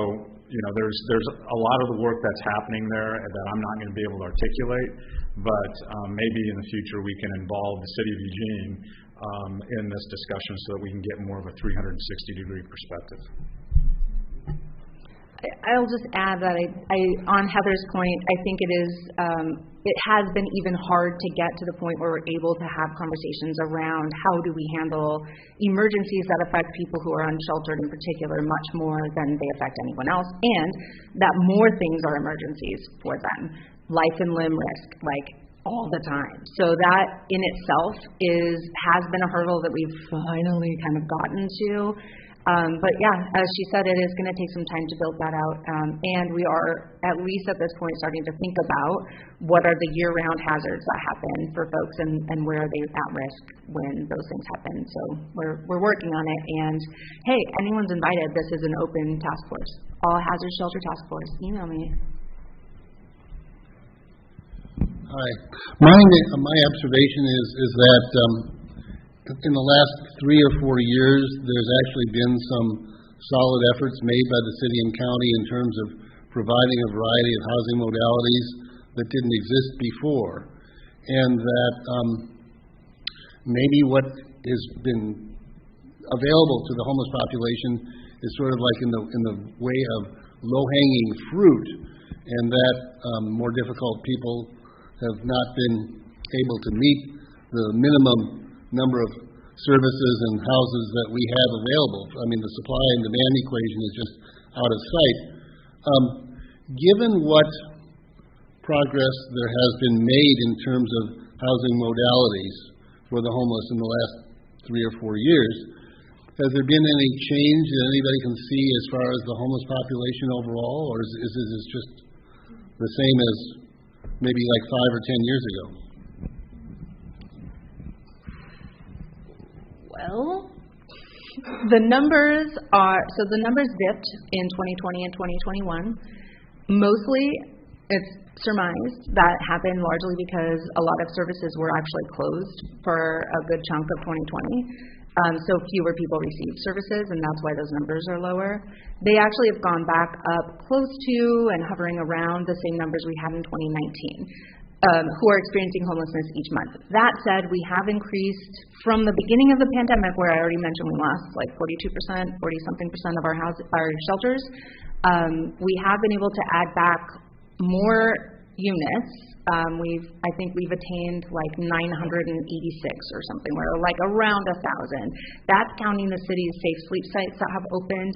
there's a lot of the work that's happening there that I'm not going to be able to articulate, but maybe in the future we can involve the city of Eugene in this discussion so that we can get more of a 360-degree perspective. I'll just add that on Heather's point, I think it has been even hard to get to the point where we're able to have conversations around how do we handle emergencies that affect people who are unsheltered in particular much more than they affect anyone else, and that more things are emergencies for them, life and limb risk, all the time. So that in itself has been a hurdle that we've finally kind of gotten to. But yeah, as she said, it is going to take some time to build that out. And we are, at least at this point, starting to think about what are the year-round hazards that happen for folks and where are they at risk when those things happen. So we're working on it. And hey, anyone's invited. This is an open task force. All Hazard Shelter Task Force. Email me. Hi. My observation is that in the last 3 or 4 years, there's actually been some solid efforts made by the city and county in terms of providing a variety of housing modalities that didn't exist before, and that maybe what has been available to the homeless population is sort of like in the way of low-hanging fruit, and that more difficult people have not been able to meet the minimum number of services and houses that we have available. I mean, the supply and demand equation is just out of sight. Given what progress there has been made in terms of housing modalities for the homeless in the last 3 or 4 years, has there been any change that anybody can see as far as the homeless population overall, or is this just the same as maybe like 5 or 10 years ago? Well, the numbers dipped in 2020 and 2021. Mostly, it's surmised that happened largely because a lot of services were actually closed for a good chunk of 2020. So fewer people received services, and that's why those numbers are lower. They actually have gone back up close to and hovering around the same numbers we had in 2019, who are experiencing homelessness each month. That said, we have increased from the beginning of the pandemic, where I already mentioned we lost like 42%, 40-something% of our shelters. We have been able to add back more units. I think we've attained like 986 or something, where like around 1,000. That's counting the city's safe sleep sites that have opened,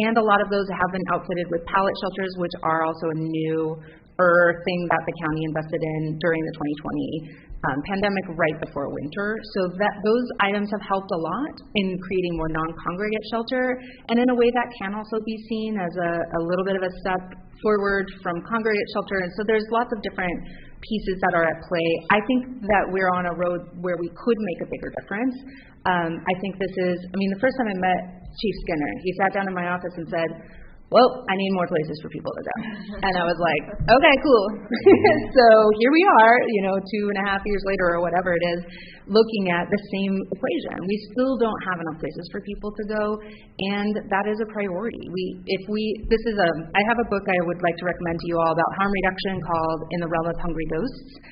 and a lot of those have been outfitted with pallet shelters, which are also a newer thing that the county invested in during the 2020 pandemic right before winter. So that those items have helped a lot in creating more non-congregate shelter, and in a way that can also be seen as a little bit of a step forward from congregate shelter. And so there's lots of different pieces that are at play. I think that we're on a road where we could make a bigger difference. I think the first time I met Chief Skinner, he sat down in my office and said, well, I need more places for people to go. And I was like, okay, cool. So here we are, 2.5 years later or whatever it is, looking at the same equation. We still don't have enough places for people to go, and that is a priority. I have a book I would like to recommend to you all about harm reduction called In the Realm of Hungry Ghosts.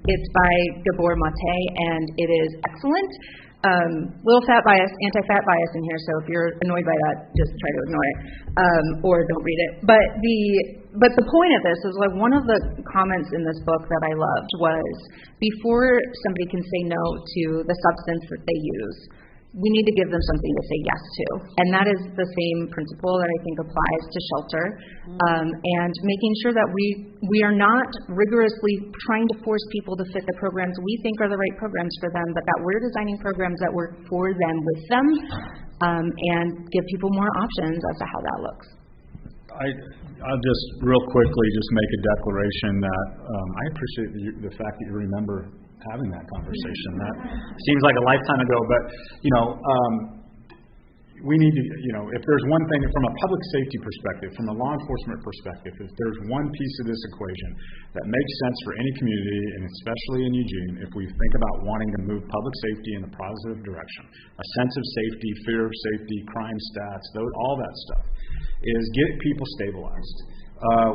It's by Gabor Mate, and it is excellent. Little anti-fat bias in here, so if you're annoyed by that, just try to ignore it, or don't read it. But the point of this is, like, one of the comments in this book that I loved was, before somebody can say no to the substance that they use, we need to give them something to say yes to. And that is the same principle that I think applies to shelter, and making sure that we are not rigorously trying to force people to fit the programs we think are the right programs for them, but that we're designing programs that work for them, with them, and give people more options as to how that looks. I'll just real quickly just make a declaration that I appreciate the fact that you remember having that conversation. That seems like a lifetime ago, but we need to, if there's one thing from a public safety perspective, from a law enforcement perspective, if there's one piece of this equation that makes sense for any community, and especially in Eugene, if we think about wanting to move public safety in a positive direction, a sense of safety, fear of safety, crime stats, all that stuff, is get people stabilized.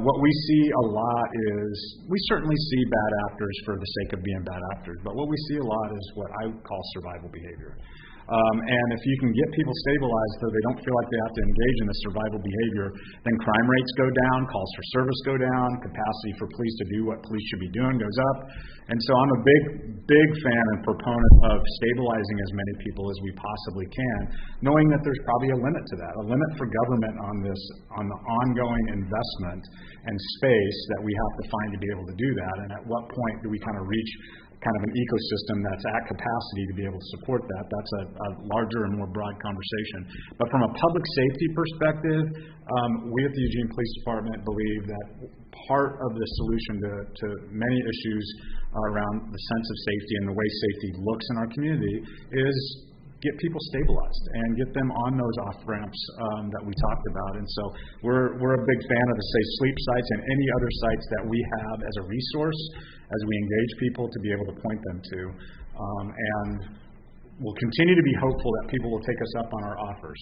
What we see a lot is, we certainly see bad actors for the sake of being bad actors, but what we see a lot is what I call survival behavior. And if you can get people stabilized so they don't feel like they have to engage in the survival behavior, then crime rates go down, calls for service go down, capacity for police to do what police should be doing goes up. And so I'm a big fan and proponent of stabilizing as many people as we possibly can, knowing that there's probably a limit to that, a limit for government on the ongoing investment and space that we have to find to be able to do that. And at what point do we kind of reach kind of an ecosystem that's at capacity to be able to support that? That's a larger and more broad conversation. But from a public safety perspective, we at the Eugene Police Department believe that part of the solution to many issues around the sense of safety and the way safety looks in our community is get people stabilized and get them on those off-ramps that we talked about. And so we're a big fan of the safe sleep sites and any other sites that we have as a resource as we engage people to be able to point them to. And we'll continue to be hopeful that people will take us up on our offers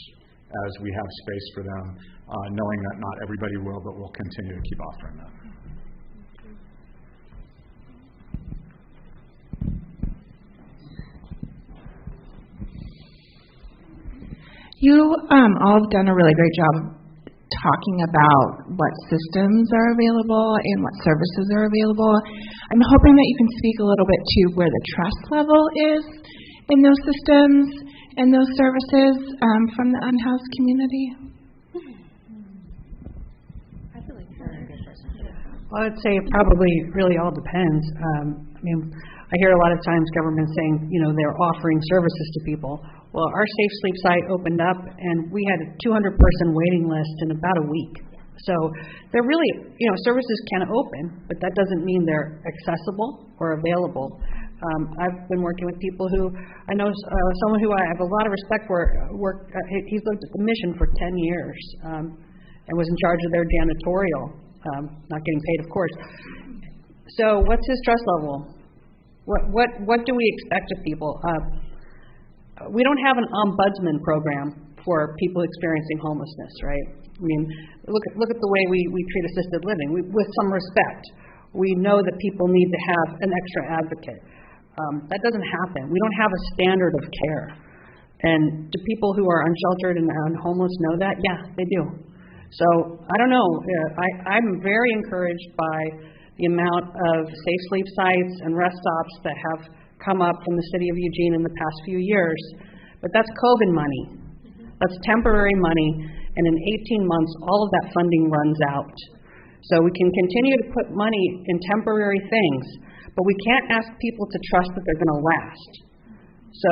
as we have space for them, knowing that not everybody will, but we'll continue to keep offering that. You all have done a really great job talking about what systems are available and what services are available. I'm hoping that you can speak a little bit to where the trust level is in those systems and those services from the unhoused community. Well, I'd say it probably really all depends. I hear a lot of times government saying, they're offering services to people. Well, our Safe Sleep site opened up, and we had a 200-person waiting list in about a week. So they're really, services can open, but that doesn't mean they're accessible or available. I've been working with people who, I know someone who I have a lot of respect for, he's lived at the Mission for 10 years and was in charge of their janitorial, not getting paid, of course. So what's his trust level? What do we expect of people? We don't have an ombudsman program for people experiencing homelessness, right? Look at the way we treat assisted living. With some respect, we know that people need to have an extra advocate. That doesn't happen. We don't have a standard of care. And do people who are unsheltered and homeless know that? Yeah, they do. So I don't know. I'm very encouraged by the amount of safe sleep sites and rest stops that have come up from the city of Eugene in the past few years. But that's COVID money. That's temporary money. And in 18 months, all of that funding runs out. So we can continue to put money in temporary things, but we can't ask people to trust that they're going to last. So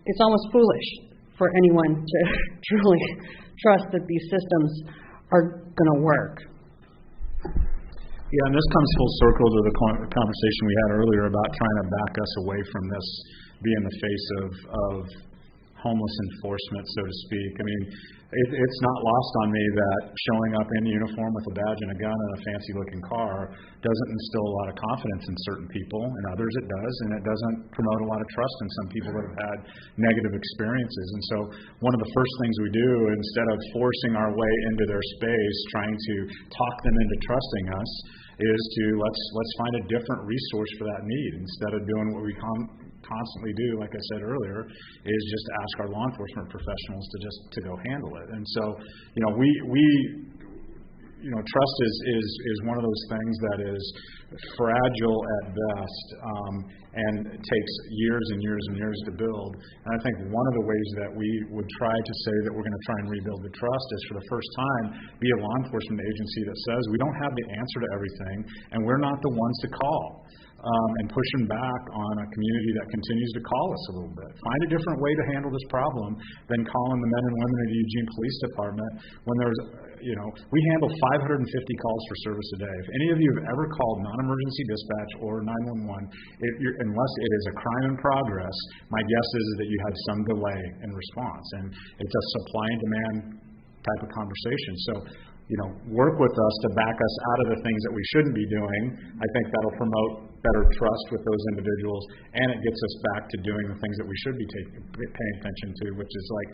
it's almost foolish for anyone to truly trust that these systems are going to work. Yeah, and this comes full circle to the conversation we had earlier about trying to back us away from this being the face of homeless enforcement, so to speak. It's not lost on me that showing up in uniform with a badge and a gun and a fancy-looking car doesn't instill a lot of confidence in certain people, and others it does, and it doesn't promote a lot of trust in some people that have had negative experiences. And so one of the first things we do, instead of forcing our way into their space, trying to talk them into trusting us, is to let's find a different resource for that need. Instead of doing what we constantly do, like I said earlier, is just ask our law enforcement professionals to go handle it. And so, trust is one of those things that is fragile at best, and it takes years and years and years to build. And I think one of the ways that we would try to say that we're going to try and rebuild the trust is, for the first time, be a law enforcement agency that says we don't have the answer to everything, and we're not the ones to call. And pushing back on a community that continues to call us a little bit. Find a different way to handle this problem than calling the men and women of the Eugene Police Department when there's, we handle 550 calls for service a day. If any of you have ever called non-emergency dispatch or 911, unless it is a crime in progress, my guess is that you had some delay in response. And it's a supply and demand type of conversation. So, work with us to back us out of the things that we shouldn't be doing. I think that'll promote better trust with those individuals, and it gets us back to doing the things that we should be paying attention to, which is like,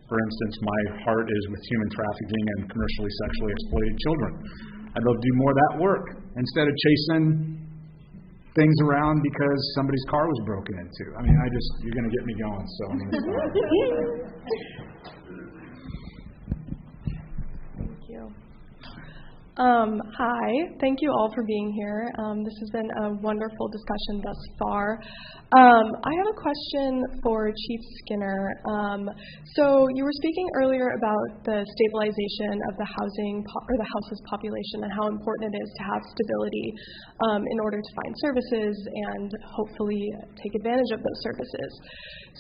for instance, my heart is with human trafficking and commercially sexually exploited children. I'd love to do more of that work instead of chasing things around because somebody's car was broken into. You're going to get me going, so I'm going to start. Hi, thank you all for being here. This has been a wonderful discussion thus far. I have a question for Chief Skinner. So you were speaking earlier about the stabilization of the houseless population and how important it is to have stability in order to find services and hopefully take advantage of those services.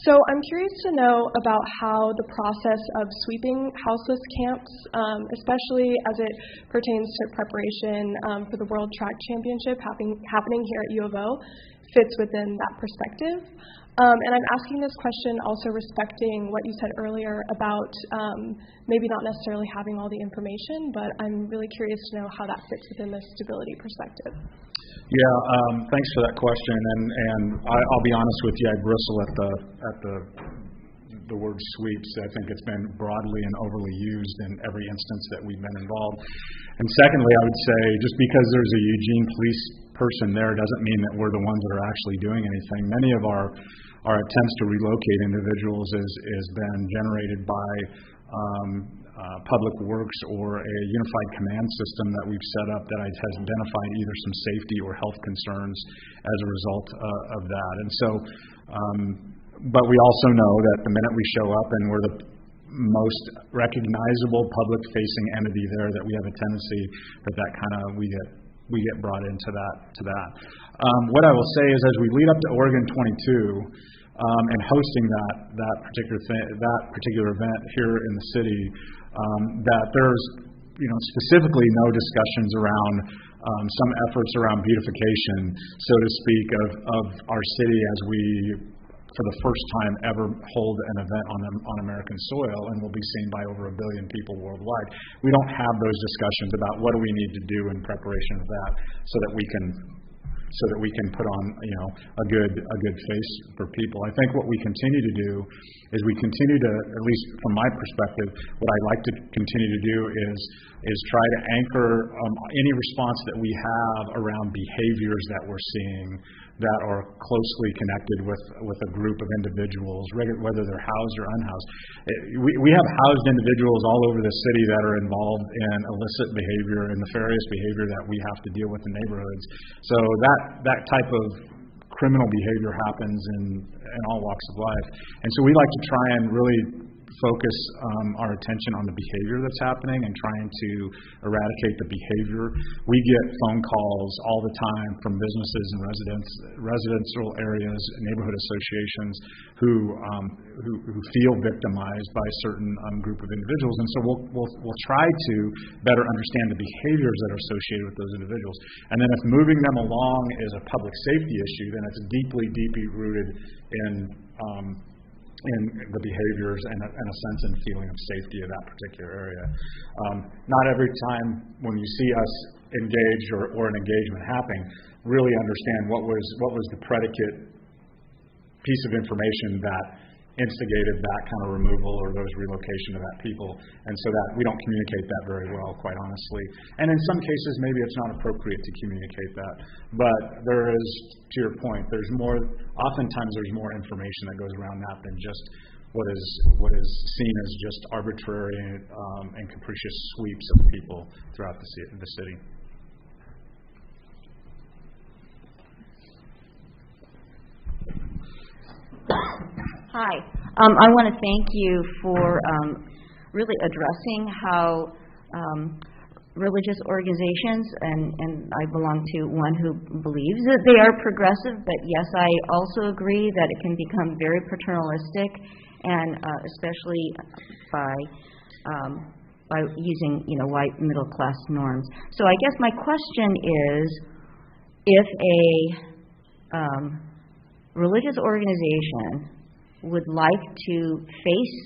So I'm curious to know about how the process of sweeping houseless camps, especially as it pertains to preparation for the World Track Championship happening here at U of O, fits within that perspective. And I'm asking this question also respecting what you said earlier about maybe not necessarily having all the information, but I'm really curious to know how that fits within the stability perspective. Yeah, thanks for that question. And I'll be honest with you, I bristle at the word sweeps. I think it's been broadly and overly used in every instance that we've been involved. And secondly, I would say just because there's a Eugene police person there doesn't mean that we're the ones that are actually doing anything. Many of our attempts to relocate individuals is been generated by Public Works or a unified command system that we've set up that has identified either some safety or health concerns as a result of that. And so, but we also know that the minute we show up and we're the most recognizable public-facing entity there, that we have a tendency that kind of we get brought into that. What I will say is, as we lead up to Oregon 22 and hosting that particular event here in the city, that there's specifically no discussions around some efforts around beautification, so to speak, of our city as we, for the first time ever, hold an event on American soil and will be seen by over 1 billion people worldwide. We don't have those discussions about what do we need to do in preparation of that so that we can put on a good face for people. I think what we continue to do is we continue to, at least from my perspective, what I like to continue to do is try to anchor any response that we have around behaviors that we're seeing that are closely connected with a group of individuals, whether they're housed or unhoused. We have housed individuals all over the city that are involved in illicit behavior and nefarious behavior that we have to deal with in neighborhoods. So that type of criminal behavior happens in all walks of life. And so we like to try and really focus our attention on the behavior that's happening and trying to eradicate the behavior. We get phone calls all the time from businesses and residential areas, neighborhood associations who feel victimized by a certain group of individuals, and so we'll try to better understand the behaviors that are associated with those individuals. And then if moving them along is a public safety issue, then it's deeply rooted in the behaviors and a sense and feeling of safety of that particular area. Not every time when you see us engage or an engagement happening, really understand what was the predicate piece of information that instigated that kind of removal or those relocation of that people, and so that we don't communicate that very well, quite honestly. And in some cases, maybe it's not appropriate to communicate that, but there is, to your point, oftentimes there's more information that goes around that than just what is seen as just arbitrary and capricious sweeps of people throughout the city. Hi. I want to thank you for really addressing how religious organizations, and I belong to one who believes that they are progressive, but yes, I also agree that it can become very paternalistic, and especially by using white middle class norms. So I guess my question is, if a religious organization would like to face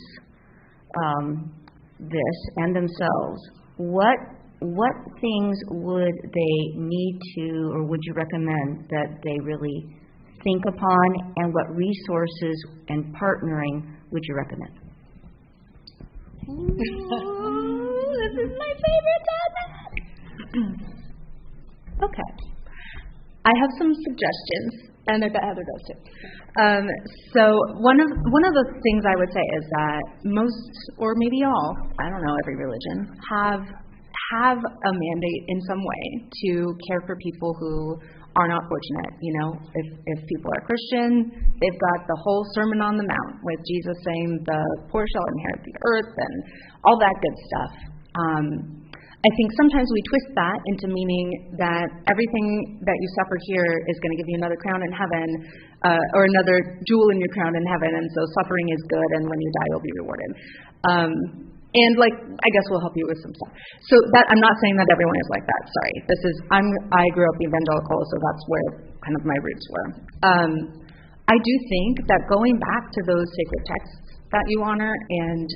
this and themselves, what things would they need to, or would you recommend that they really think upon, and what resources and partnering would you recommend? Ooh, this is my favorite topic. Okay. I have some suggestions, and I bet Heather does too. So one of the things I would say is that most, or maybe all, I don't know, every religion have a mandate in some way to care for people who are not fortunate. If people are Christian, they've got the whole Sermon on the Mount with Jesus saying the poor shall inherit the earth and all that good stuff. I think sometimes we twist that into meaning that everything that you suffer here is going to give you another crown in heaven, or another jewel in your crown in heaven, and so suffering is good, and when you die, you'll be rewarded. And I guess we'll help you with some stuff. So that, I'm not saying that everyone is like that. Sorry. I grew up evangelical, so that's where kind of my roots were. I do think that going back to those sacred texts that you honor and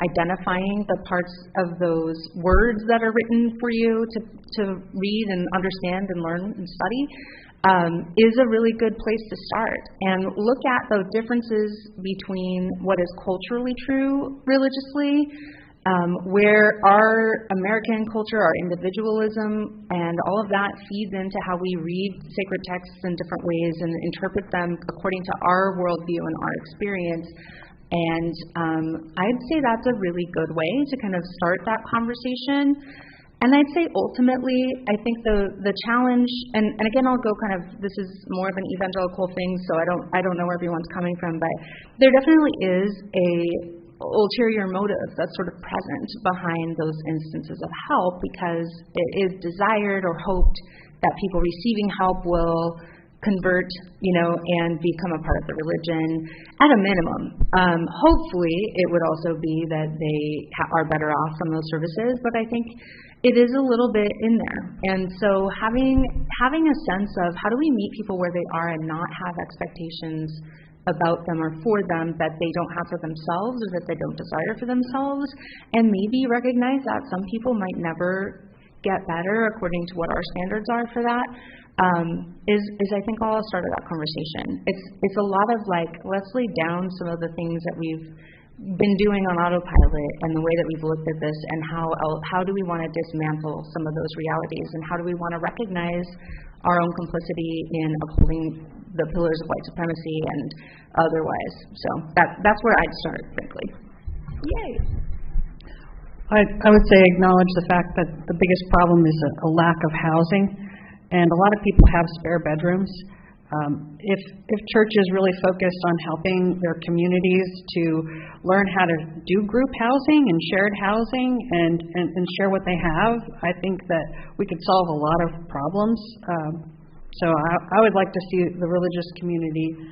identifying the parts of those words that are written for you to read and understand and learn and study is a really good place to start. And look at the differences between what is culturally true religiously, where our American culture, our individualism, and all of that feeds into how we read sacred texts in different ways and interpret them according to our worldview and our experience. And I'd say that's a really good way to kind of start that conversation. And I'd say ultimately, I think the challenge, and again, I'll go kind of, this is more of an evangelical thing, so I don't know where everyone's coming from, but there definitely is a ulterior motive that's sort of present behind those instances of help, because it is desired or hoped that people receiving help will convert, and become a part of the religion at a minimum. Hopefully, it would also be that they are better off from those services, but I think it is a little bit in there. And so having a sense of how do we meet people where they are and not have expectations about them or for them that they don't have for themselves or that they don't desire for themselves, and maybe recognize that some people might never get better according to what our standards are for that, is I think all started that conversation. It's a lot of let's lay down some of the things that we've been doing on autopilot and the way that we've looked at this, and how do we want to dismantle some of those realities, and how do we want to recognize our own complicity in upholding the pillars of white supremacy and otherwise. So that's where I'd start, frankly. Yay! I would say acknowledge the fact that the biggest problem is a lack of housing, and a lot of people have spare bedrooms. If churches really focused on helping their communities to learn how to do group housing and shared housing and share what they have, I think that we could solve a lot of problems. So I would like to see the religious community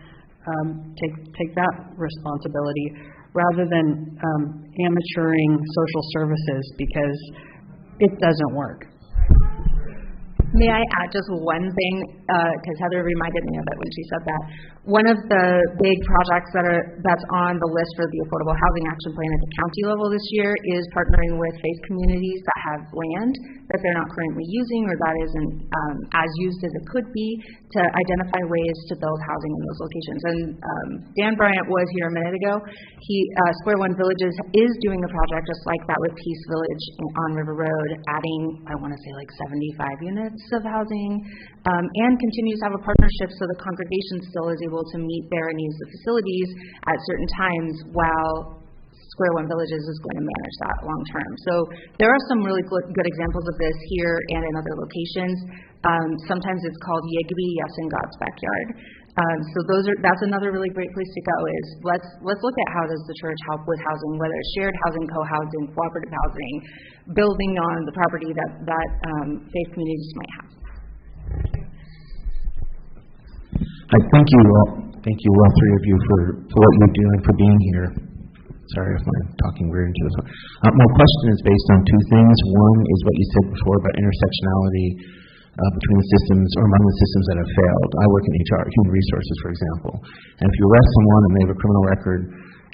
take that responsibility rather than amateuring social services, because it doesn't work. May I add just one thing, because Heather reminded me of it when she said that. One of the big projects that's on the list for the Affordable Housing Action Plan at the county level this year is partnering with faith communities that have land that they're not currently using or that isn't as used as it could be, to identify ways to build housing in those locations. And Dan Bryant was here a minute ago. Square One Villages is doing a project just like that with Peace Village on River Road, adding, I want to say 75 units of housing, and continues to have a partnership so the congregation still is able to meet their needs of facilities at certain times, while Square One Villages is going to manage that long term. So there are some really good examples of this here and in other locations. Sometimes it's called Yigby, Yes in God's Backyard. So that's another really great place to go, is let's look at how does the church help with housing, whether it's shared housing, co-housing, cooperative housing, building on the property that faith communities might have. Thank you all three of you for what you do and for being here. Sorry if I'm talking weird into this one. My question is based on two things. One is what you said before about intersectionality between the systems, or among the systems that have failed. I work in HR, human resources, for example. And if you arrest someone and they have a criminal record,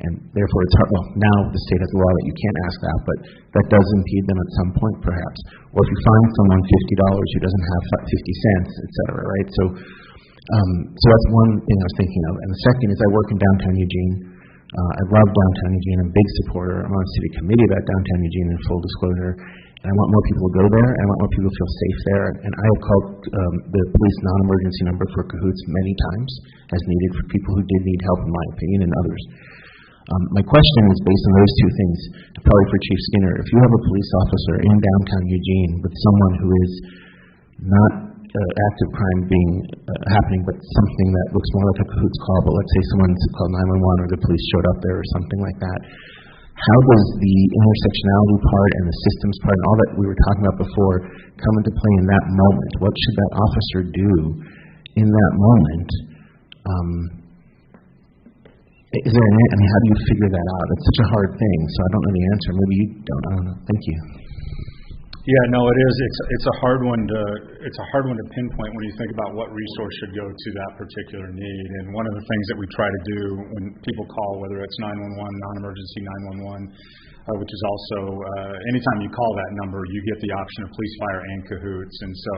and therefore it's hard, well, now the state has a law that you can't ask that, but that does impede them at some point, perhaps. Or if you find someone $50 who doesn't have 50 cents, et cetera, right? So that's one thing I was thinking of. And the second is I work in downtown Eugene. I love downtown Eugene. I'm a big supporter. I'm on the city committee about downtown Eugene, in full disclosure. And I want more people to go there. I want more people to feel safe there. And I have called the police non-emergency number for cahoots many times as needed for people who did need help, in my opinion, and others. My question is based on those two things, probably for Chief Skinner. If you have a police officer in downtown Eugene with someone who is not active crime being happening, but something that looks more like a cahoots call, but let's say someone's called 911 or the police showed up there or something like that, how does the intersectionality part and the systems part and all that we were talking about before come into play in that moment? What should that officer do in that moment? Is there how do you figure that out? It's such a hard thing, so I don't know the answer. Maybe you don't. I don't know. Thank you. Yeah, no, it is. It's a hard one to pinpoint when you think about what resource should go to that particular need. And one of the things that we try to do when people call, whether it's 911, non-emergency 911, which is also anytime you call that number, you get the option of police, fire, and cahoots. And so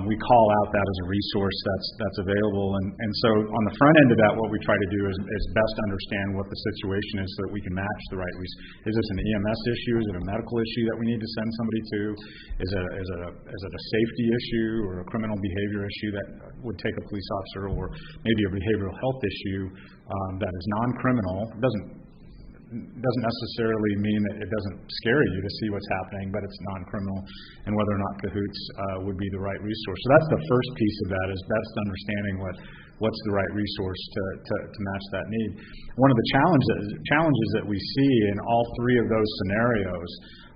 we call out that as a resource that's available. And so on the front end of that, what we try to do is best understand what the situation is so that we can match the right resource. Is this an EMS issue? Is it a medical issue that we need to send somebody to? Is it a safety issue or a criminal behavior issue that would take a police officer, or maybe a behavioral health issue that is non-criminal? Doesn't necessarily mean that it doesn't scare you to see what's happening, but it's non-criminal, and whether or not cahoots would be the right resource. So that's the first piece of that, is best understanding what's the right resource to match that need. One of the challenges that we see in all three of those scenarios,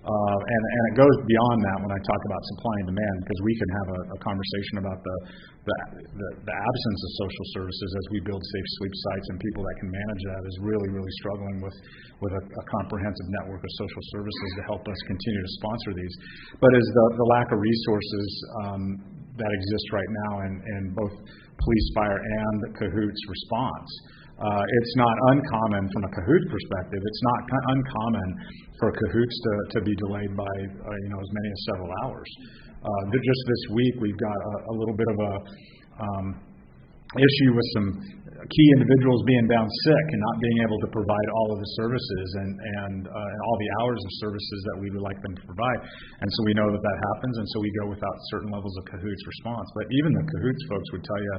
and it goes beyond that when I talk about supply and demand, because we can have a conversation about the absence of social services as we build safe sleep sites, and people that can manage that is really, really struggling with a comprehensive network of social services to help us continue to sponsor these. But is the lack of resources that exist right now in both police, fire, and cahoots response. It's not uncommon from a cahoot perspective. It's not uncommon for cahoots to be delayed by as many as several hours. Just this week, we've got a little bit of a issue with some key individuals being down sick and not being able to provide all of the services and all the hours of services that we would like them to provide. And so we know that happens, and so we go without certain levels of cahoots response. But even the cahoots folks would tell you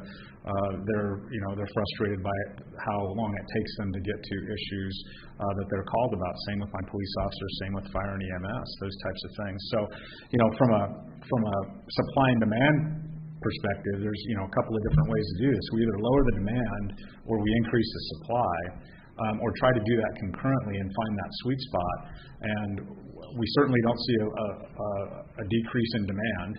they're frustrated by how long it takes them to get to issues that they're called about. Same with my police officers, same with fire and EMS, those types of things. So, from a supply and demand perspective, there's a couple of different ways to do this. We either lower the demand or we increase the supply, or try to do that concurrently and find that sweet spot. And we certainly don't see a decrease in demand.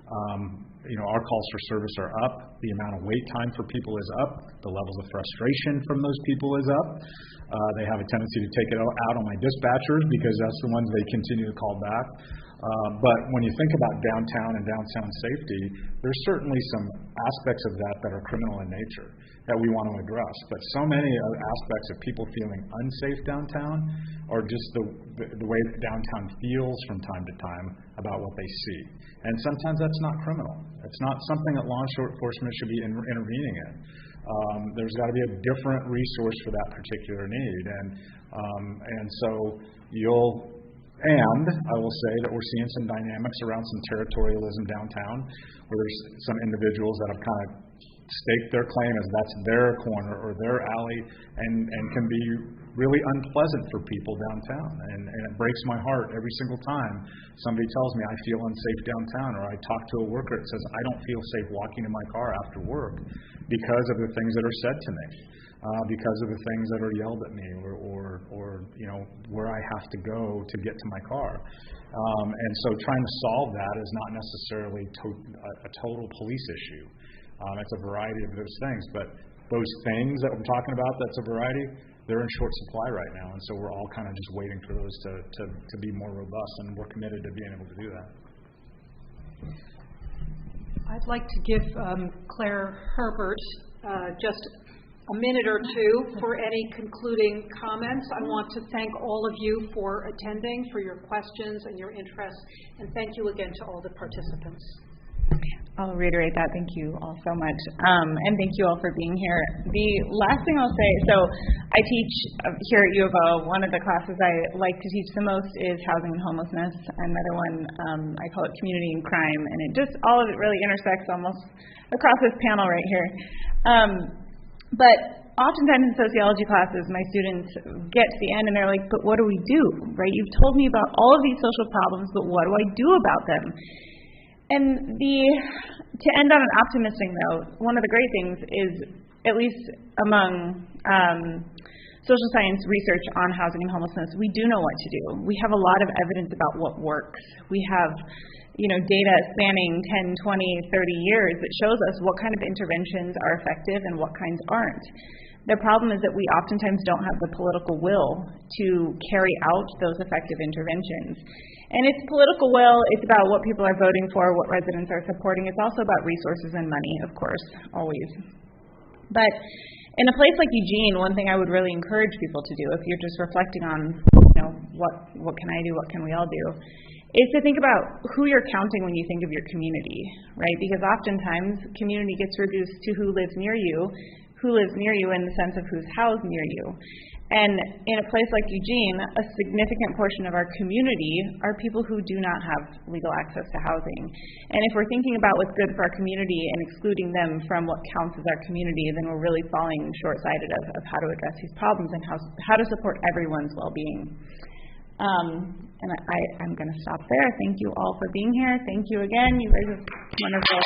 Our calls for service are up. The amount of wait time for people is up. The levels of frustration from those people is up. They have a tendency to take it out on my dispatchers because that's the ones they continue to call back. But when you think about downtown and downtown safety, there's certainly some aspects of that are criminal in nature that we want to address. But so many aspects of people feeling unsafe downtown are just the way that downtown feels from time to time about what they see. And sometimes that's not criminal. It's not something that law enforcement should be intervening in. There's got to be a different resource for that particular need. And so I will say that we're seeing some dynamics around some territorialism downtown, where there's some individuals that have kind of staked their claim as that's their corner or their alley, and can be really unpleasant for people downtown. And it breaks my heart every single time somebody tells me I feel unsafe downtown, or I talk to a worker that says I don't feel safe walking in my car after work because of the things that are said to me. Because of the things that are yelled at me, or where I have to go to get to my car. And so trying to solve that is not necessarily a total police issue. It's a variety of those things. But those things that I'm talking about, that's a variety, they're in short supply right now. And so we're all kind of just waiting for those to be more robust, and we're committed to being able to do that. I'd like to give Claire Herbert just a minute or two for any concluding comments. I want to thank all of you for attending, for your questions and your interest, and thank you again to all the participants. I'll reiterate that. Thank you all so much. And thank you all for being here. The last thing I'll say, so I teach here at U of O. One of the classes I like to teach the most is housing and homelessness. Another one, I call it community and crime. And all of it really intersects almost across this panel right here. But oftentimes in sociology classes, my students get to the end and they're like, but what do we do, right? You've told me about all of these social problems, but what do I do about them? And to end on an optimistic note, one of the great things is, at least among social science research on housing and homelessness, we do know what to do. We have a lot of evidence about what works. We have data spanning 10, 20, 30 years that shows us what kind of interventions are effective and what kinds aren't. The problem is that we oftentimes don't have the political will to carry out those effective interventions. And it's political will, it's about what people are voting for, what residents are supporting. It's also about resources and money, of course, always. But in a place like Eugene, one thing I would really encourage people to do, if you're just reflecting on, what can I do, what can we all do, is to think about who you're counting when you think of your community, right? Because oftentimes community gets reduced to who lives near you in the sense of who's housed near you. And in a place like Eugene, a significant portion of our community are people who do not have legal access to housing. And if we're thinking about what's good for our community and excluding them from what counts as our community, then we're really falling short-sighted of how to address these problems and how to support everyone's well-being. And I'm going to stop there. Thank you all for being here. Thank you again. You guys are wonderful.